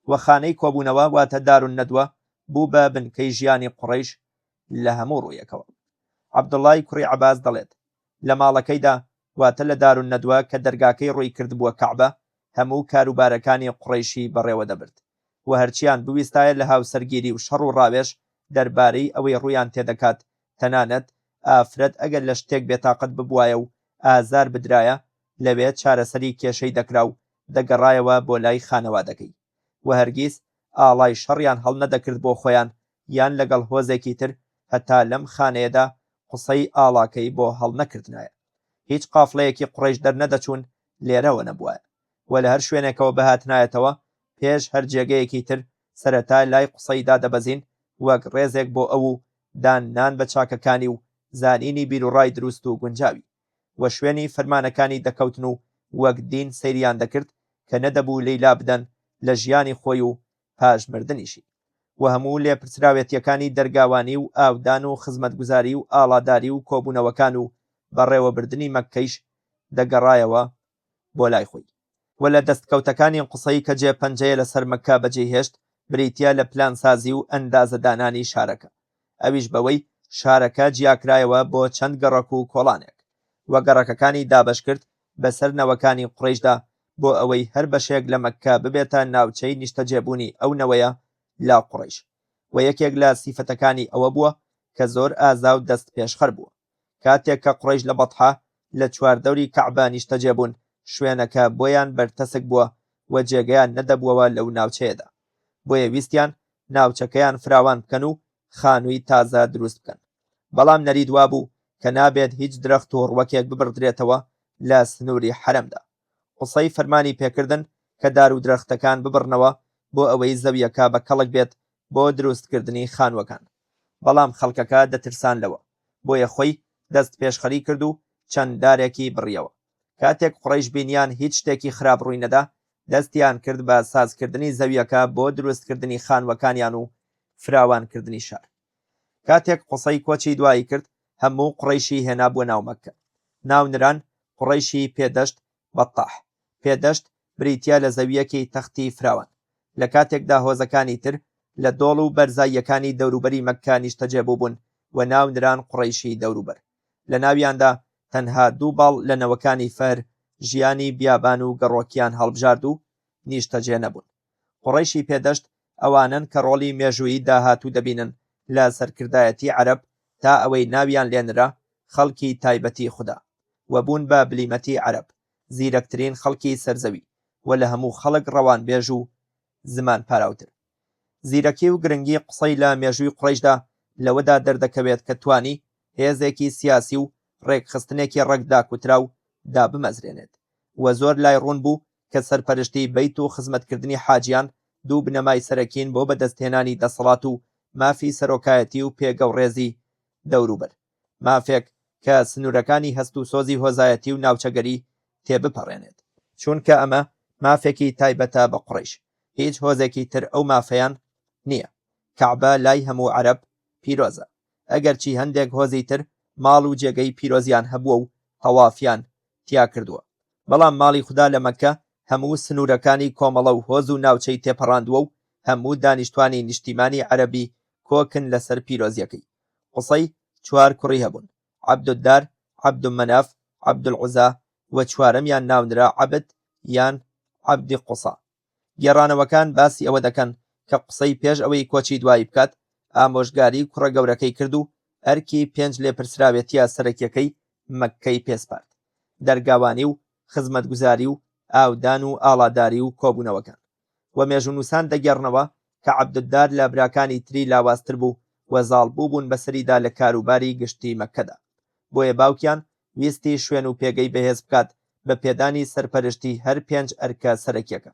و خانەی کۆبوونەوە واتە دارالنەدوە بوو بە بنکەی ژیانی قوڕەیش لە هەموو ڕوویەکەوە. عەبدوڵای کوڕی عەباس دەڵێت لە ماڵەکەیدا واتە لە دارالنەدوە کە دەرگاکەی ڕووی کرد بووە کەعبە هەموو کاروبارەکانی قوڕەیشی بەڕێوە دەبرد و هەرچیان بویستایە لە هاوسەرگیری و شەڕ و ڕاوێژ دەربارەی ئەوەی ڕوویان تێدەکات، تەنانەت ئافرەت ئەگەر لە شتێک بێتاقەت ببوایە و ئازار بدرایە لەوێ چارەسەری کێشەی دەکرا و دەگەڕایەوە بۆ لای خانەوادەکەی و هەرگیز ئاڵای شەڕیان هەڵ نەدەکرد بۆ خۆیان یان لەگەڵ هۆزێکی تر هەتا لەم خانەیەدا قسەی ئاڵاکەی بۆ هەڵ نەکردنایە. هیچ قافڵەیەکی قوڕەیش دەرنەدەچوون لێرەوە نەبووە و لە هەر شوێنێکەوە بەهاتنایەتەوە پێش هەر جێگەیەکی تر سەرەتا لای قسەیدا دەبەزین وەک ڕێزێک بۆ ئەو و داننان بە چاکەکانی و زانینی بیرروڕای دروست و گونجاوی و شوێنی فەرمانەکانی دەکەوتن و وەک دین سەیریان دەکرد کە نەدەبوو لەیلا بدەن لە ژیانی خۆی و پاشمردنیشی و هەموو لێپرسراوێتیەکانی دەرگاوانی و ئاودان و خزمەتگوزاری و ئاڵاداری و کۆبوونەوەکان و بەڕێوەبردنی مەککەیش دەگەڕایەوە بۆ لای خۆی وە لە دەستکەوتەکانی قوسەی کە جێپەنجەیە لەسەر مەککە بەجێهێشت بریتیە لە پلانسازی و ئەندازەدانانی شارەکە ئەویش بەوەی شارەکە جیاکرایەوە بۆ چەند گەڕەک و کۆڵانێک وە گەڕەکەکانی دابەش کرد بەسەر نەوەکانی قوڕەیشدا بۆ ئەوەی هەر بەشێک لە مەککە ببێتە ناوچەی نیشتەجێبوونی ئەو نەوەیە لا قوڕەیش و یەکێک لە سیفەتەکانی ئەوە بووە کە زۆر ئازا و دەست پێشخەر بووە کاتێک کە قوڕەیش لە بەطحا لە چواردەوری کەعبە نیشتەجێبوون شوێنەکە بۆیان بەرتەسک بووە و جێگەیان نەدەبووەوە لەو ناوچەیەدا بۆیە ویستیان ناوچەکەیان فراوان بکەن و خانووی تازە دروست بکەن بەڵام نەریدوا بوو کە نابێت هیچ درەخت و ڕوەکێک ببڕدرێتەوە لە سنووری حەرەمدا قوسەی فەرمانی پێکردن کە دار و درەختەکان ببڕنەوە بۆ ئەوەی زەویەکە بە کەڵک بێت بۆ دروستکردنی خانووەکان بەڵام خەڵکەکە دەترسان لەوە بۆیە خۆی دەست پێشخەری کرد و چەند دارێکی بڕیەوە کاتێک قوڕەیش بینیان هیچ شتێکی خراپ ڕووی نەدا دەستیان کرد بە سازکردنی زەویەکە بۆ دروستکردنی خانووەکانیان و فراوانکردنی شار کاتێک قوسەی کۆچی دوایی کرد هەموو قوڕەیشی هێنا بووە ناو مەککە ناونران قوڕەیشی پێدەشت بەتاح پێدەشت بریتیا لە زەویەکی تەختی فراوان لە کاتێکدا هۆزەکانی تر لە دۆڵ و بەرزاییەکانی دەوروبەری مەککە نیشتەجێبوو بوون و ناونران قوڕەیشی دەوروبەر لە ناویاندا تەنها دوو باڵ لە نەوەکانی فەر ژیانی بیابان و گەڕۆکیان هەڵبژارد و نیشتەجێ نەبوون قوڕەیشی پێدەشت ئەوانن کە ڕۆڵی مێژووی داهاتوو دەبینن لە سەرکردایەتی عەرەب تا ئەوەی ناویان لێنرا خەڵکی تایبەتی خوددا و بوون بە بلیمەتی عەرەب زیرەکترین خەڵکی سەرزەوی و لە هەموو خەڵک ڕەوانبێژ و زمان پاراوتر زیرەکی و گرنگی قسەی لە مێژووی قوڕەیشدا لەوەدا دەردەکەوێت کە توانی هێزێکی سیاسی و ڕێکخستنێکی ڕێکداکوترا و دابمەزرێنێت و زۆر لای ڕوون بوو کە سەرپەرشتی بەیت و خزمەتکردنی حاجیان دوو بنەمای سەرەکین بۆ بەدەستهێنانی دەسەڵات و مافی سەرۆکایەتی و پێگەوڕێزی دەوروبەر مافێک کە سنوورەکانی هەست و سۆزی هۆزایەتی و ناوچەگەری تێبپەڕێنێت چونکە ئەمە مافێکی تایبەتە بە قوڕەیش هیچ هۆزێکی تر ئەو مافەیان نییە کەعبە لای هەموو عەرەب پیرۆزە ئەگەرچی هەندێک هۆزی تر ماڵ و جێگەی پیرۆزیان هەبووە و تەوافیان تیا کردووە بەڵام ماڵی خوددا لە مەککە هەموو سنوورەکانی کۆمەڵە و هۆز و ناوچەی تێپەڕاندووە و هەموو دانیشتوانی نیشتیمانی عەرەبی کۆکن لەسەر پیرۆزیەکەی قوسەی چوار کوڕی هەبوون عەبدودار عەبدومەناف عەبدولعوزا و چوارەمیان ناونرا عەبد یان عەبدی قوسا گێڕانەوەکان باسی ئەوە دەکەن کە قسەی پێش ئەوەی کۆچی دوایی بکات ئامۆژگاری کوڕە گەورەکەی کرد و ئەرکی 5 لێپرسراوێتیە سەرەکیەکەی مەککەی پێسپارد دەرگاوانی و خزمەتگوزاری و ئاودان و ئاڵاداری و کۆبوونەوەکان و مێژونووسان دەگەڕنەوە کە عەبدودار لە براکانی تری لاوازتر بوو و زاڵبوو بوون بەسەریدا لە کاروباری گشتی مەککەدا بۆیە باوکیان ویستی شوێن و پێگەی بەهێز بکات بە پێدانی سەرپەرشتی هەر 5 ئەرکە سەرەکیەکە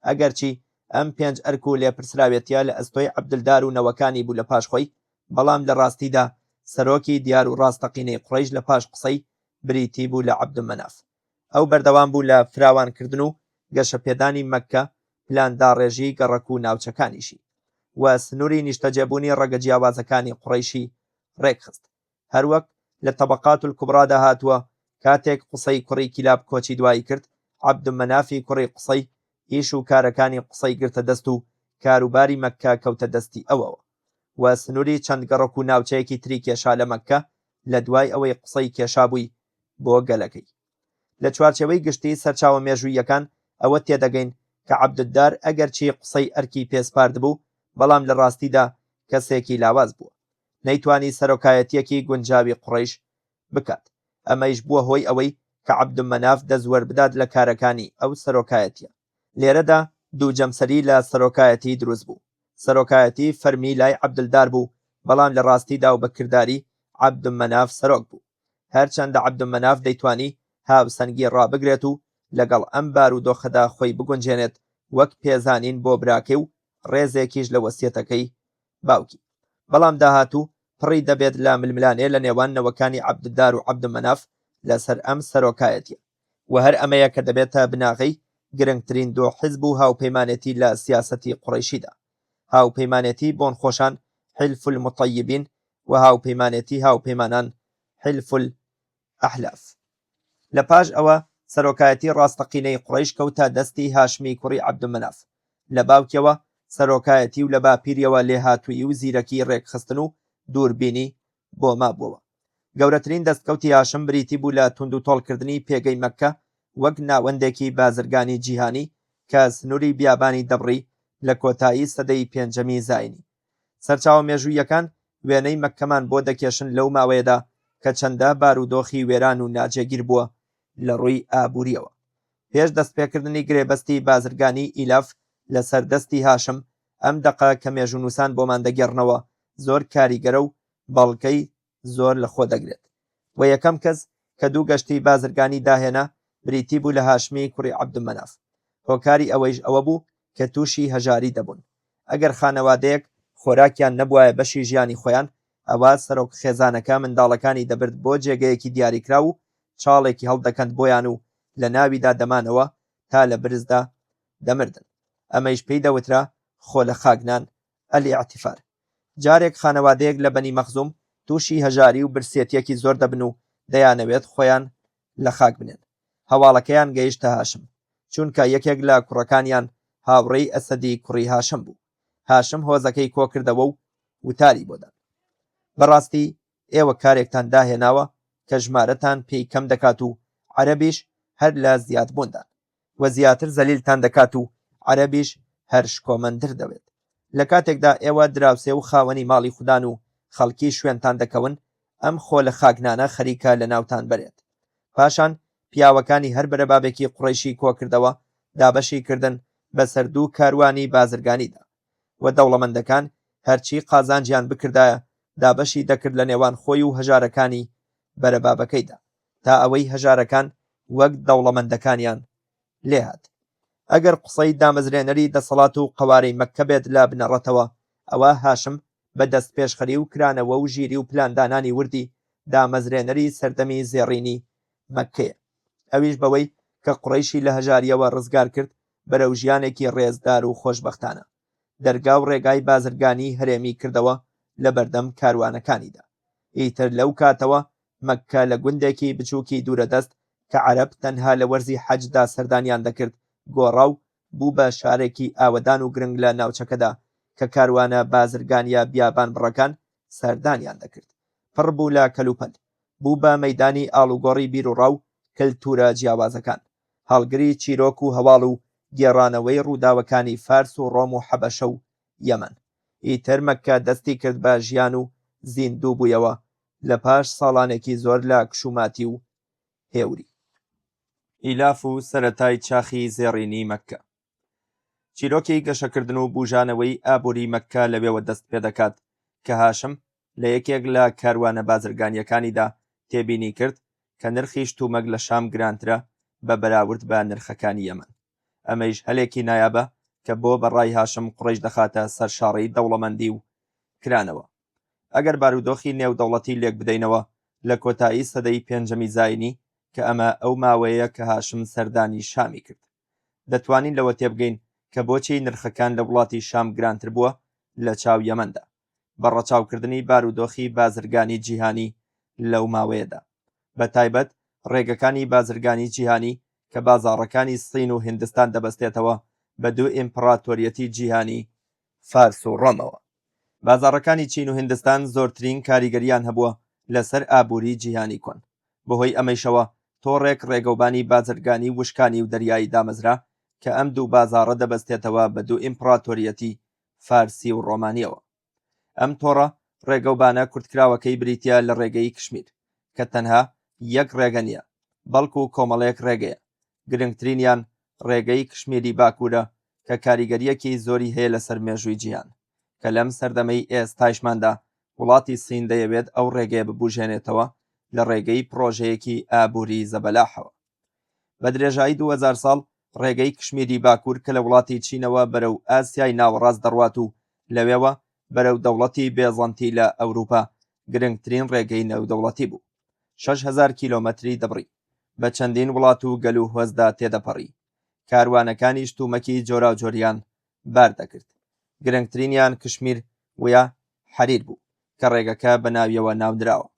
ئەگەرچی ئەم 5 ئەرک و لێپرسراوێتیە لە ئەستۆی عەبدولدار و نەوەکانی بوو لە پاشخۆی بەڵام لە ڕاستیدا سەرۆکی دیار و ڕاستەقینەی قوڕەیش لە پاش قسەی بریتی بوو لە عەبدومەناف ئەو بەردەوام بوو لە فراوانکردن و گەشەپێدانی مەککە پلانداڕێژی گەڕەک و ناوچەکانیشی و سنووری نیشتەجێبوونی ڕەگە جیاوازەکانی قوڕەیشی ڕێکخست هەروەک لە تەبەقات الکوبرادا هاتووە کاتێک قسەی کوڕی کیلاب کۆچی دوایی کرد عەبدومەنافی کوڕی قسەی ئیش و کارەکانی قسەی گرتە دەست و کاروباری مەککە کەوتە دەستی ئەوەوە و سنووری چەند گەڕەک و ناوچەیەکی تری کێشا لە مەککە لە دوای ئەوەی قسەی کێشا بووی بۆ گەلەکەی لە چوارچێوەی گشتی سەرچاوە مێژوویەکان ئەوە تێدەگەین کە عەبدودار ئەگەرچی قسەی ئەرکی پێسپارد بوو بەڵام لە ڕاستیدا کەسێکی لاواز بووە نەیتوانی سەرۆکایەتیەکی گونجاوی قوڕەیش بکات ئەمەیش بووە هۆی ئەوەی کە عەبدومەناف دەزوەر بدات لە کارەکانی ئەو سەرۆکایەتیە لێرەدا دوو جەمسەری لە سەرۆکایەتی دروست بوو سەرۆکایەتی فەرمی لای عەبدولدار بوو بەڵام لە ڕاستیدا و بەکرداری عەبدومەناف سەرۆک بوو هەرچەندە عەبدومەناف دەیتوانی هاوسەنگی ڕابگرێت و لەگەڵ ئەم بارودۆخەدا خۆی بگونجێنێت وەک پێزانین بۆ براکەی و ڕێزێکیش لە وەسیەتەکەی باوکی بەڵام داهاتوو پڕی دەبێت لە ململانێ لە نێوان نەوەکانی عەبدودار و عەبدومەناف لەسەر ئەم سەرۆکایەتیە و هەر ئەمەیە کە دەبێتە بناغەی گرنگترین دۆ حیزب و هاوپەیمانێتی لە سیاسەتی قوڕەیشیدا هاوپەیمانێتی بۆن خۆشان حلف المطیبین و هاوپەیمانێتی هاوپەیمانان حلف الأحلاف لە پاش ئەوە سەرۆکایەتی ڕاستەقینەی قوڕەیش کەوتە دەستی هاشمی کوڕی عەبدومەناف لە باوکیەوە سەرۆکایەتی و لە باپیریەوە لێهاتووی و زیرەکی ڕێکخستن و دووربینی بۆ مابووەوە. گەورەترین دەستکەوتی هاشم بریتی بوو لە توند و تۆڵکردنی پێگەی مەککە وەک ناوەندێکی بازرگانی جیهانی کە سنووری بیابانی دەبڕی لە کۆتایی سەدەی پێنجەمی زاینی. سەرچاوە مێژوویەکان وێنەی مەککەمان بۆ دەکێشن لەو ماوەیەدا کە چەندە بارودۆخی وێران و ناجێگیر بووە لە ڕووی ئابووریەوە. پێش دەستپێکردنی گرێبەستی بازرگانی ئیلاف لە سەردەستی هاشم ئەم دەقە کە مێژوونووسان بۆمان دەگەڕنەوە زۆر کاریگەرە و بەڵکەی زۆر لەخۆ دەگرێت و یەکەم کەس کە دوو گەشتی بازرگانی داهێنا بریتی بوو لە هاشمی کوڕی عەبدومەناف. هۆکاری ئەوەیش ئەوە بوو کە تووشی هەژاری دەبوون. ئەگەر خانەوادەیەک خۆراکیان نەبوایە بەشی ژیانی خۆیان ئەوە سەرۆک خێزانەکە منداڵەکانی دەبرد بۆ جێگەیەکی دیاریکرا و چاڵێکی هەڵدەکەند بۆیان و لە ناویدا دەمانەوە تا لە برزدا دەمردن. ئەمەیش پێی دەوترا خۆ لە خاگنان ئەلیعتیفار. جارێک خانەوادەیەک لە بەنی مەخزوم تووشی هەژاری و برسێتیەکی زۆر دەبن و دەیانەوێت خۆیان لە خاک بنێن. هەواڵەکەیان گەیشتە هاشم چونکە یەکێک لە کوڕەکانیان هاوڕێی ئەسەدی کوڕی هاشم بوو. هاشم هۆزەکەی کۆکردەوە و وتاری بۆدان: بەڕاستی ئێوە کارێکتان داهێناوە کە ژمارەتان پێی کەم دەکات و عەرەبیش هەر لە زیادبووندان و زیاتر زەلیلتان دەکات و عەرەبیش هەر شکۆمەندتر دەوێت. لە کاتێکدا ئێوە دراوسێ و خاوەنی ماڵی خوددان و خەڵکی شوێنتان دەکەون ئەم خۆ لە خاگنانە خەریکە لە ناوتان بەرێت. پاشان پیاوەکانی هەر بەرەبابێکی قوڕەیشی کۆکردەوە دابەشی کردن بەسەر دوو کاروانی بازرگانیدا و دەوڵەمەندەکان هەرچی قازانجیان بکردایە دابەشی دەکرد لە نێوان خۆی و هەژارەکانی بەرەبابەکەیدا تا ئەوەی هەژارەکان وەک دەوڵەمەندەکانیان لێهات. ئەگەر قسەی دامەزرێنەری دەسەڵات و قەوارەی مەککە بێت لە بنەڕەتەوە ئەوە هاشم بەدەست پێشخەری و کرانەوە و ژیری و پلاندانانی وردی دامەزرێنەری سەردەمی زێڕینی مەککەیە. ئەویش بەوەی کە قوڕەیشی لە هەژاریەوە ڕزگار کرد بەرەو ژیانێکی ڕێزدار و خۆشبەختانە. دەرگا و ڕێگای بازرگانی هەرێمی کردەوە لە بەردەم کاروانەکانیدا. ئیتر لەو کاتەوە مەککە لە گوندێکی بچووکی دوورەدەست کە عەرەب تەنها لە وەرزی حەجدا سەردانیان دەکرد گۆڕاو بوو بە شارێکی ئاوەدان و گرنگ لە ناوچەکەدا کە کاروانە بازرگانیە بیابان بڕەکان سەردانیان دەکرد. پڕ بوو لە کەلوپەل، بوو بە مەیدانی ئاڵوگۆڕی بیر و ڕاو کلتورە جیاوازەکان، هەڵگری چیرۆک و هەواڵ و گێڕانەوەی ڕووداوەکانی فارس و ڕۆم و حەبەشە و یەمەن. ئیتر مەککە دەستی کرد بە ژیان و زیندوو بوویەوە لە پاش ساڵانێکی زۆر لە کشوماتی و هێوری. ئیلاف و سەرەتای چاخی زێڕینی مەککە. چیرۆکی گەشەکردن و بوژانەوەی ئابووری مەککە لەوێوە دەست پێ دەکات کە هاشم لە یەکێک لە کاروانە بازرگانیەکانیدا تێبینی کرد کە نرخی شتومەک لە شام گرانترە بە بەراورد بە نرخەکانی یەمەن. ئەمەیش هەلێکی نایابە کە بۆ بەڕای هاشم قوڕەیش دەخاتە سەرشاڕی دەوڵەمەندی و کرانەوە. ئەگەر بارودۆخی نێودەوڵەتی لێک بدەینەوە لە کۆتایی سەدەی پێنجەمی زاینی کە ئەمە ئەو ماوەیە کە هاشم سەردانی شامی کرد، دەتوانین لەوە تێبگەین کە بۆچی نرخەکان لە وڵاتی شام گرانتر بووە لە چاو یەمەندا بە ڕەچاوکردنی بارودۆخی بازرگانی جیهانی لەو ماوەیەدا، بە تایبەت ڕێگەکانی بازرگانی جیهانی کە بازاڕەکانی سین و هیندستان دەبەستێتەوە بە دوو ئیمپراتۆریەتی جیهانی فارس و ڕۆمەوە. بازاڕەکانی چین و هیندستان زۆرترین کاریگەریان هەبووە لەسەر ئابووری جیهانی کۆن. بەهۆی ئەمەیشەوە تۆڕێک ڕێگەوبانی بازرگانی وشکانی و دەریایی دامەزرا کە ئەم دوو بازاڕە دەبەستێتەوە بە دوو ئیمپراتۆریەتی فارسی و ڕۆمانیەوە. ئەم تۆڕە ڕێگەوبانە کورتکراوەکەی بریتیە لە ڕێگەی کشمیر کە تەنها یەک ڕێگە نییە بەڵکو و کۆمەڵەیەک ڕێگەیە. گرنگترینیان ڕێگەی کشمیری باکوورە کە کاریگەریەکی زۆری هەیە لەسەر مێژووی جیهان کە لەم سەردەمەی ئێستایشماندا وڵاتی سین دەیەوێت ئەو ڕێگەیە ببوژێنێتەوە لە ڕێگەی پرۆژەیەکی ئابووری زەبەلاحەوە. بە درێژایی 2000 ساڵ ڕێگەی کشمیری باکوور کە لە وڵاتی چینەوە بەرەو ئاسیای ناوەڕاست دەڕوات و لەوێوە بەرەو دەوڵەتی بێزەنتی لە ئەوروپا گرنگترین ڕێگەی نێودەوڵەتی بوو. 6000 کیلۆمەتری دەبڕی، بە چەندین وڵات و گەل و هۆزدا تێدەپەڕی. کاروانەکانی شتومەکی جۆراوجۆریان باردەکرد. گرنگترینیان کشمیر ویا حەریر بوو کە ڕێگەکە بە ناویەوە ناودراوە.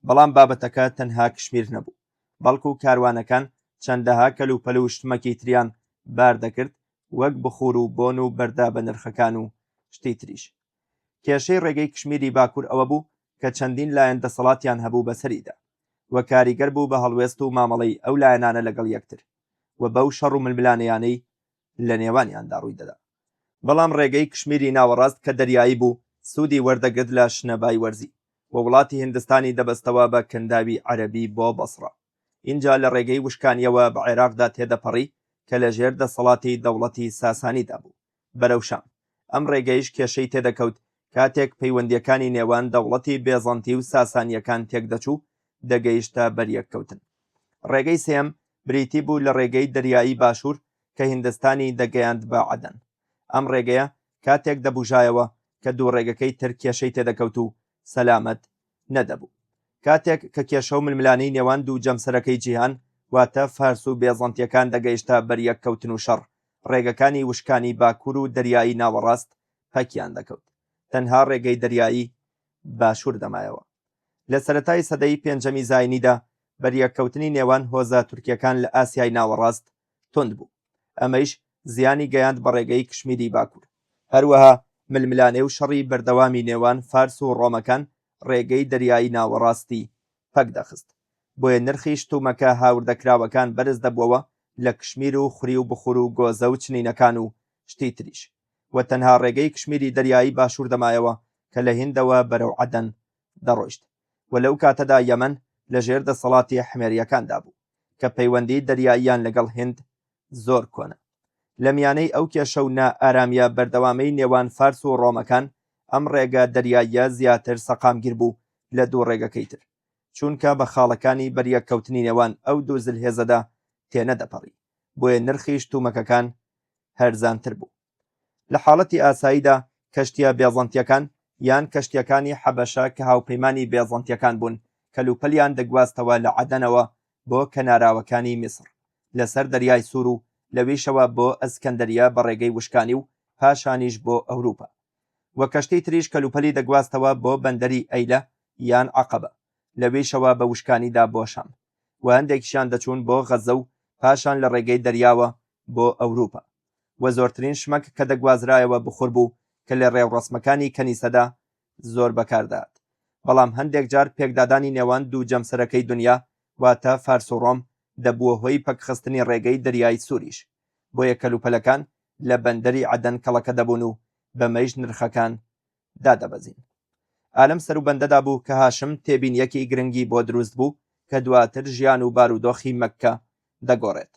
بەڵام بابەتەکە تەنها کشمیر نەبوو، بەڵکو کاروانەکان چەندەها کەلوپەل و شتمەکی تریان بار دەکرد وەک بخور و بۆن و بەردا بە نرخەکان و شتی تریش. کێشەی ڕێگەی کشمیری باکوور ئەوە بوو کە چەندین لایەن دەسەڵاتیان هەبوو بەسەریدا وە کاریگەر بوو بە هەڵوێست و مامەڵەی ئەو لایەنانە لەگەڵ یەکتر و بەو شەڕ و ململانەیانەی لە نێوانیاندا ڕووی دەدا. بەڵام ڕێگەی کشمیری ناوەڕاست کە دەریایی بوو سوودی وەردەگرت لە شنەبای وەرزی و وڵاتی هیندستانی دەبەستەوە بە کەنداوی عەرەبی بۆ بەسڕە. اینجا لە ڕێگەی وشکانیەوە بە عێراقدا تێدەپەڕی کە لە ژێر دەسەڵاتی دەوڵەتی ساسانیدا بوو بەرەو شام. ئەم ڕێگەیش کێشەی تێدەکەوت کاتێک پەیوەندیەکانی نێوان دەوڵەتی بێزەنتی و ساسانیەکان تێکدەچوو دەگەیشتە بەریەککەوتن. ڕێگەی سێم بریتی بوو لە ڕێگەی دەریایی باشوور کە هیندستانی دەگەیاند بە عەدەن. ئەم ڕێگەیە کاتێک دەبوژایەوە کە دوو ڕێگەکەی تر کێشەی تێدەکەوت و سەلامەت نەدەبوو. کاتێک کە کێشە و ململانەی نێوان دوو جەمسەرەکەی جیهان واتە فارس و بێزەنتیەکان دەگەیشتە بەریەککەوتن و شەڕ، ڕێگەکانی وشکانی باکوور و دەریایی ناوەڕاست پەکیان دەکەوت. تەنها ڕێگەی دەریایی باشوور دەمایەوە. لە سەرەتای سەدەی پێنجەمی زاینیدا بەریەککەوتنی نێوان هۆزە تورکیەکان لە ئاسیای ناوەڕاست تند بوو. ئەمەیش زیانی گەیاند بە ڕێگەی کشمیری باکوور. هەروەها ململانێ و شەڕی بەردەوامی نێوان فارس و ڕۆمەکان ڕێگەی دەریایی ناوەڕاستی پەک دەخست. بۆیە نرخی شتومەکە هاوردەکراوەکان بەرز دەبووەوە لە کشمیر و خوری و بخور و گۆزە و چنینەکان و شتی تریش. و تەنها ڕێگەی کشمیری دەریایی باشوور دەمایەوە کە لە هیندەوە بەرەو عەدەن دەڕۆیشت. و لەو کاتەدا یەمەن لە ژێر دەسەڵاتی حمێریەکاندا بوو کە پەیوەندی دەریاییان لەگەڵ هیند زۆر کۆنە. لە میانەی ئەو کێشە و نائارامیە بەردەوامەی نێوان فارس و ڕۆمەکان ئەم ڕێگە دەریاییە زیاتر سەقامگیر بوو لە دوو ڕێگەکەی تر، چونکە بە خاڵەکانی بەریەککەوتنی نێوان ئەو دوو زلهێزەدا تێنەدەپەڕی، بۆیە نرخی شتومەکەکان هەرزانتر بوو. لە حاڵەتی ئاساییدا کەشتیە بێزەنتیەکان یان کەشتیەکانی حەبەشە کە هاوپەیمانی بێزەنتیەکان بوون کەلوپەلیان دەگواستەوە لە عەدەنەوە بۆ کەناراوەکانی میسر لەسەر دەریای سوور و لەویشەوە بۆ ئەسکەندەریە بە ڕێگەی وشکانی و پاشانیش بۆ ئەوروپا. وە کەشتەی تریش کەلوپەلی دەگواستەوە بۆ بەندەری ئەیلە یان عەقەبە لەویشەوە بە وشکانیدا بۆ شام، و هەندێکیشیان دەچوون بۆ غەزە و پاشان لە ڕێگەی دەریاوە بۆ ئەوروپا. و زۆرترین شمەک کە دەگوازرایەوە بخور بوو کە لە ڕێوڕەسمەکانی کەنیسەدا زۆر بەکاردات. بەڵام هەندێک جار پێکدادانی نێوان دوو جەمسەرەکەی دنیا واتە فارس و ڕۆم دەبووە هۆی پەکخستنی ڕێگەی دەریای سووریش، بۆیە کەلوپەلەکان لە بەندەری عەدەن کەڵەکە دەبوون و بەمەیش نرخەکان دادەبەزین. ئالەم سەروبەندەدا بوو کە هاشم تێبینیەکی گرنگی بۆ دروست بوو کە دواتر ژیان و بارودۆخی مەککە دەگۆڕێت.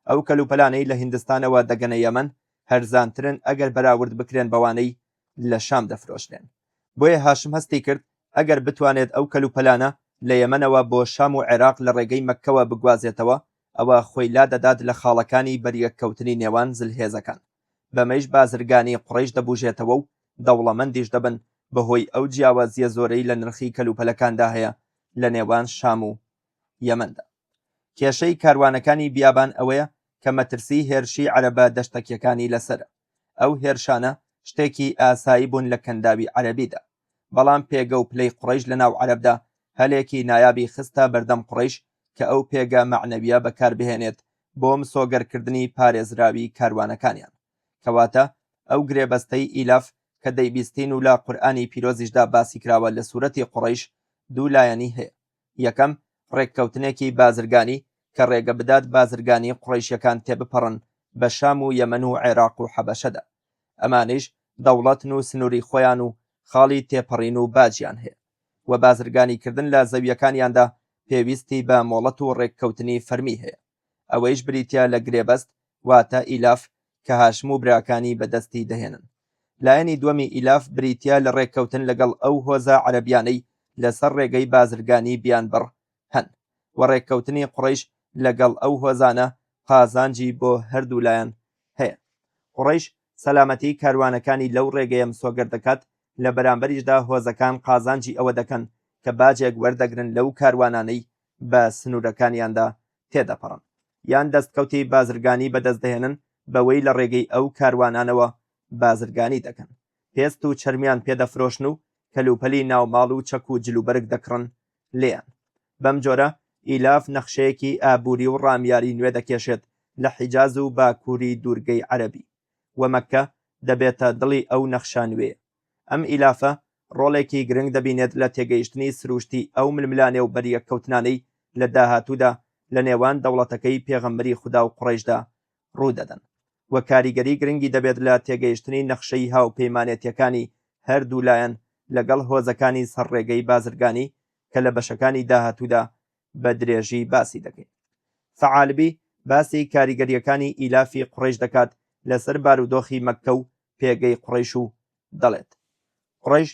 ئەو کەلوپەلانەی لە هیندستانەوە دەگەنە یەمەن هەرزانترن ئەگەر بەراورد بکرێن بەوانەی لە شام دەفرۆشرێن. بۆیە هاشم هەستی کرد ئەگەر بتوانێت ئەو کەلوپەلانە لە یەمەنەوە بۆ شام و عێراق لە ڕێگەی مەککەوە بگوازێتەوە ئەوە خۆی لا دەدات لە خاڵەکانی بەریەککەوتنی نێوان زلهێزەکان. بەمەیش بازرگانی قوڕەیش دەبوژێتەوە و دەوڵەمەندیش دەبن بەهۆی ئەو جیاوازیە زۆرەی لە نرخی کەلوپەلەکاندا هەیە لە نێوان شام و یەمەندا. کێشەی کاروانەکانی بیابان ئەوەیە کە مەترسی هێرشی عەرەبە دەشتەکیەکانی لەسرە. ئەو هێرشانە شتێکی ئاسایی بوون لە کەنداوی عەرەبیدا، بەڵام پێگە و پلەی قوڕەیش لە ناو عەرەبدا هەلێکی نایابی خستە بەردەم قوڕەیش کە ئەو پێگە مەعنەویە بەکاربهێنێت بۆ مسۆگەرکردنی پارێزراوی کاروانەکانیان، کەواتە ئەو گرێبەستەی ئیلاف کە دەیبیستین و لە قورئانی پیرۆزیشدا باسی کراوە لە سوورەتی قوڕەیش دوو لایەنی هەیە. یەکەم ڕێککەوتنێکی بازرگانی کە ڕێگە بدات بازرگانی قوڕەیشیەکان تێبپەڕن بە شام و یەمەن و عێراق و حەبەشەدا. ئەمانیش دەوڵەتن و سنووری خۆیان و خاڵی تێپەڕین و باجیان هەیە و بازرگانیکردن لە زەویەکانیاندا پێویستی بە مۆڵەت و ڕێککەوتنی فەرمی هەیە. ئەوەیش بریتیا لە گرێبەست واتە ئیلاف کە هاشم و براکانی بەدەستی دەهێنن. لایەنی دووەمی ئیلاف بریتیا لە ڕێککەوتن لەگەڵ ئەو هۆزە عەرەبیانەی لەسەر ڕێگەی بازرگانی بیانبڕ هەن، و ڕێککەوتنی قوڕەیش لەگەڵ ئەو هۆزانە قازانجی بۆ هەردوو لایەن هەیە. قوڕەیش سەلامەتی کاروانەکانی لەو ڕێگەیە مسۆگەر دەکات، لە بەرامبەریشدا هۆزەکان قازانجی ئەوە دەکەن کە باجێک وەردەگرن لەو کاروانانەی بە سنوورەکانیاندا تێدەپەڕن یان دەستکەوتی بازرگانی بەدەستدەهێنن بەوەی لە ڕێگەی ئەو کاروانانەوە بازرگانی دەکەن، پێست و چەرمیان پێدەفرۆشن و کەلوپەلی ناوماڵ و چەک و جلوبەرگ دەکڕن لێیان. بەم جۆرە ئیلاف نەخشەیەکی ئابووری و ڕامیاری نوێ دەکێشێت لە حیجاز و باکووری دوورگەی عەرەبی و مەککە دەبێتە دڵی ئەو نەخشە نوێیە. ئەم ئیلافە ڕۆڵێکی گرنگ دەبینێت لە تێگەیشتنی سروشتی ئەو ململانێ و بەریەککەوتنانەی لە داهاتوودا لە نێوان دەوڵەتەکەی پێغەمبەری خوددا و قوڕەیشدا ڕوودەدەن و کاریگەری گرنگی دەبێت لە تێگەیشتنی نەخشەی هاوپەیمانێتیەکانی هەردوو لایەن لەگەڵ هۆزەکانی سەرڕێگەی بازرگانی کە لە بەشەکانی داهاتوودا بە درێژی باسی دەکەین. فەعالبی باسی کاریگەریەکانی ئیلافی قوڕەیش دەکات لەسەر بارودۆخی مەککە و پێگەی قوڕەیش و دەڵێت قوڕەیش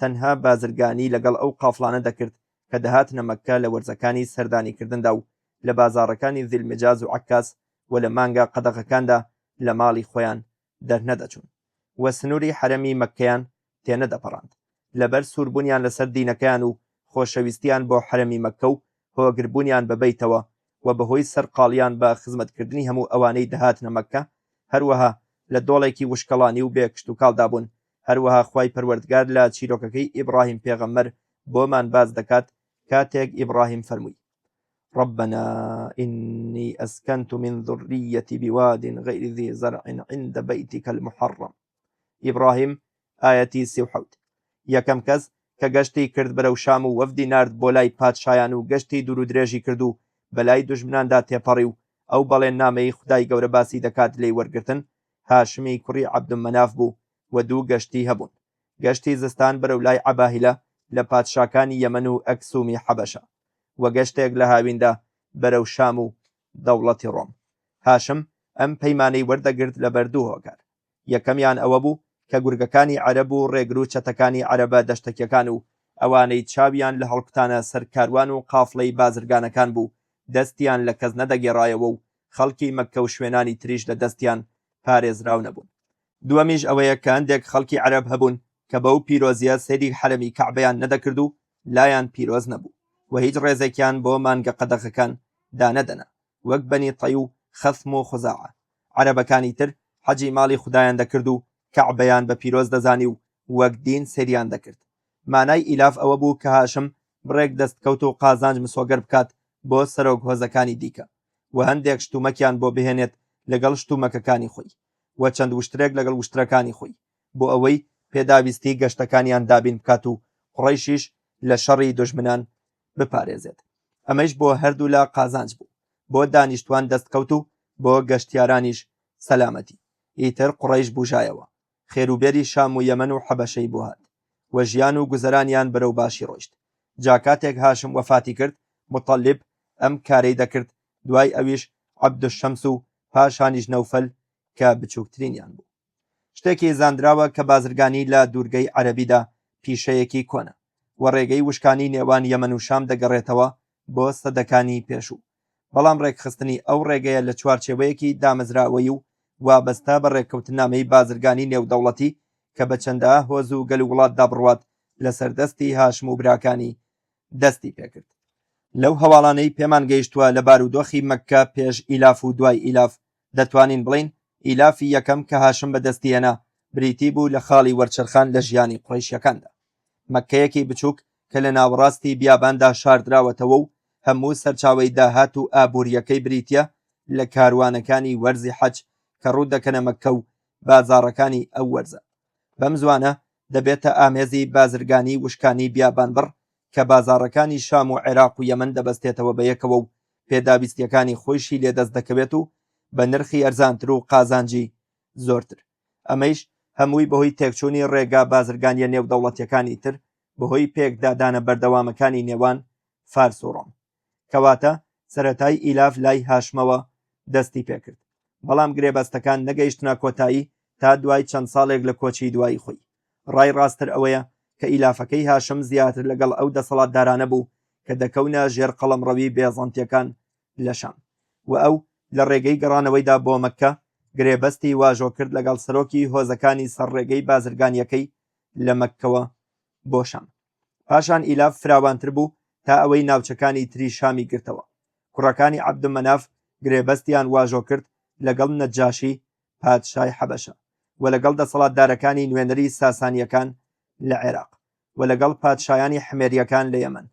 تەنها بازرگانی لەگەڵ ئەو قافڵانە دەکرد کە دەهاتنە مەککە لە وەرزەکانی سەردانیکردندا و لە بازاڕەکانی ذیلمەجاز و عەکاس و لە مانگا قەدەغەکاندا لە ماڵی خۆیان دەرنەدەچوون و سنووری حەرەمی مەککەیان تێنەدەپەڕاند لەبەر سووربوونیان لەسەر دینەکەیان و خۆشەویستیان بۆ حەرەمی مەککە و هۆگربوونیان بەبەیتەوە و بەهۆی سەرقاڵیان بە خزمەتکردنی هەموو ئەوانەی دەهاتنە مەککە هەروەها لە دۆڵێکی وشکەڵانی و بێکشت و کاڵدابوون. هەروەها خوای پەروەردگار لە چیرۆکەکەی ئیبراهیم پێغەمبەر بۆمان باز دەکات کاتێک ئیبراهیم فەرمووی ربنا إني أسكنت من ذريتي بواد غير ذي زرع عند بيتك المحرم. ئیبراهیم ئاەتی 37 یەکەم کەس کە گەشتی کرد بەرەو شام و وەفدی نارد بۆ لای پادشایان و گەشتی دوور و درێژی کرد و بەلای دوژمناندا تێپەڕی و ئەو بەڵێن نامەی خودای گەورە باسی دەکات لێی وەرگرتن هاشمی کوڕی عەبدومەناف بوو و دوو گەشتی هەبوون. گەشتی زستان بەرەو لای عەباهیلە لە پادشاکانی یەمەن و ئەکسومی حەبەشە و گەشتێک لە هاویندا بەرەو شام و دەوڵەتی ڕۆم. هاشم ئەم پەیمانەی وەردەگرت لە بەردوو هۆکار. یەکەمیان ئەوە بوو کە گورگەکانی عەرەب و ڕێگر و چەتەکانی عەرەبە دەشتەکیەکان و ئەوانەی چاویان لە هەڵقوتانە سەرکاروان و قافڵەی بازرگانەکان بوو دەستیان لە کەس نەدەگێڕایەوە و خەڵکی مەککە و شوێنانی تریش لە دەستیان پارێزراو نەبوون. دووەمیش ئەوەیە کە هەندێک خەڵکی عەرەب هەبوون کە بەو پیرۆزیە سەیری حەرەمی کەعبەیان نەدەکرد و لایان پیرۆز نەبوو و هیچ ڕێزێکیان بۆ مانگە قەدەغەکان دانەدەنا وەک بەنی تەی و خەثم و خوزاعە. عەرەبەکانی تر حەجی ماڵی خودایان دەکرد و کەعبەیان بە پیرۆز دەزانی و وەک دین سەیریان دەکرد. مانای ئیلاف ئەوە بوو کە هاشم بڕێک دەستکەوت و قازانج مسۆگەر بکات بۆ سەرۆک هۆزەکانی دیکە و هەندێک شتومەکیان بۆ بهێنێت لەگەڵ شتومەکەکانی خۆی و چەند وشترێک لەگەڵ وشترەکانی خۆی بۆ ئەوەی پێداویستی گەشتەکانیان دابین بکات و قوڕەیشیش لە شەڕی دوژمنان بپارێزێت. ئەمەش بۆ هەردوو لا قازانج بوو بۆ دانیشتوان دەستکەوت و بۆ گەشتیارانیش سەلامەتی. ئیتر قوڕەیش بوژایەوە خێروبێری شام و یەمەن و حەبەشەی بۆ هات و ژیان و گوزەرانیان بەرەو باشی ڕۆیشت. جا کاتێک هاشم وەفاتی کرد موتەلیب ئەم کارەی دەکرد دوای ئەویش عەبدوشەمس و پاشانیش نەوفەل کە بچووکترینیان بوو. شتێکی زاندراوە کە بازرگانی لە دوورگەی عەرەبیدا پیشەیەکی کۆنە و ڕێگەی وشکانی نێوان یەمەن و شام دەگەڕێتەوە بۆ سەدەکانی پێشوو. بەڵام ڕێکخستنی ئەو ڕێگەیە لە چوارچێوەیەکی دامەزراوەی و وابەستە بە ڕێککەوتنامەی بازرگانی نێودەوڵەتی کە بە چەندە هۆز و گەل و وڵاتدا بڕوات لە سەردەستی هاشم و براکانی دەستی پێکرد. لەو هەواڵانەی پێمان گەیشتووە لە بارودۆخی مەککە پێش ئیلاف و دوای ئیلاف دەتوانین بڵین ئیلافی یەکەم کە هاشم بەدەستیێنا بریتی بوو لە خاڵی وەرچەرخان لە ژیانی قوڕەیشیەکاندا. مەککەیەکی بچووک کە لە ناوەڕاستی بیاباندا شاردراوەتەوە و هەموو سەرچاوەی داهات و ئابووریەکەی بریتە لە کاروانەکانی وەرزی حەج کە ڕوو دەکەنە مەککە و بازاڕەکانی ئەو وەرزە. بەم زوانە دەبێتە ئامێزی بازرگانی وشکانی بیابانبڕ کە بازاڕەکانی شام و عێراق و یەمەن دەبەستێتەوە بەیەکەوە و پێداویستیەکانی خۆشی لێدەست دەکەوێت و بە نرخی ئەرزانتر و قازانجی زۆرتر. ئەمەش هەمووی بەهۆی تێکچوونی ڕێگا بازرگانیە نێودەوڵەتیەکانی تر بەهۆی پێکدادانە بەردەوامەکانی نێوان فارس و ڕۆم کەواتە سەرەتای ئیلاف لای هاشمەوە دەستی پێکرد. بەڵام گرێبەستەکان نەگەیشتنە کۆتایی تا دوای چەند ساڵێک لە کۆچی دوایی خۆی. ڕای ڕاستتر ئەوەیە کە ئیلافەکەی هاشم زیاتر لەگەڵ ئەو دەسەڵاتدارانە بوو کە دەکەونە ژێر قەڵەمڕەوی بێزەنتیەکان لە شام و ئەو لە ڕێگەی گەڕانەوەیدا بۆ مەککە گرێبەستی واژۆ کرد لەگەڵ سەرۆکی هۆزەکانی سەرڕێگەی بازرگانیەکەی لە مەککەوە بۆ شام. پاشان ئیلاف فراوانتر بوو تا ئەوەی ناوچەکانی تری شامی گرتەوە. کوڕەکانی عەبدومەناف گرێبەستیان واژۆ کرد لەگەڵ نەجاشی پادشای حەبەشە و لەگەڵ دەسەڵاتدارەکانی نوێنەری ساسانیەکان لە عێراق و لەگەڵ پادشایانی حمێریەکان لە یەمەن.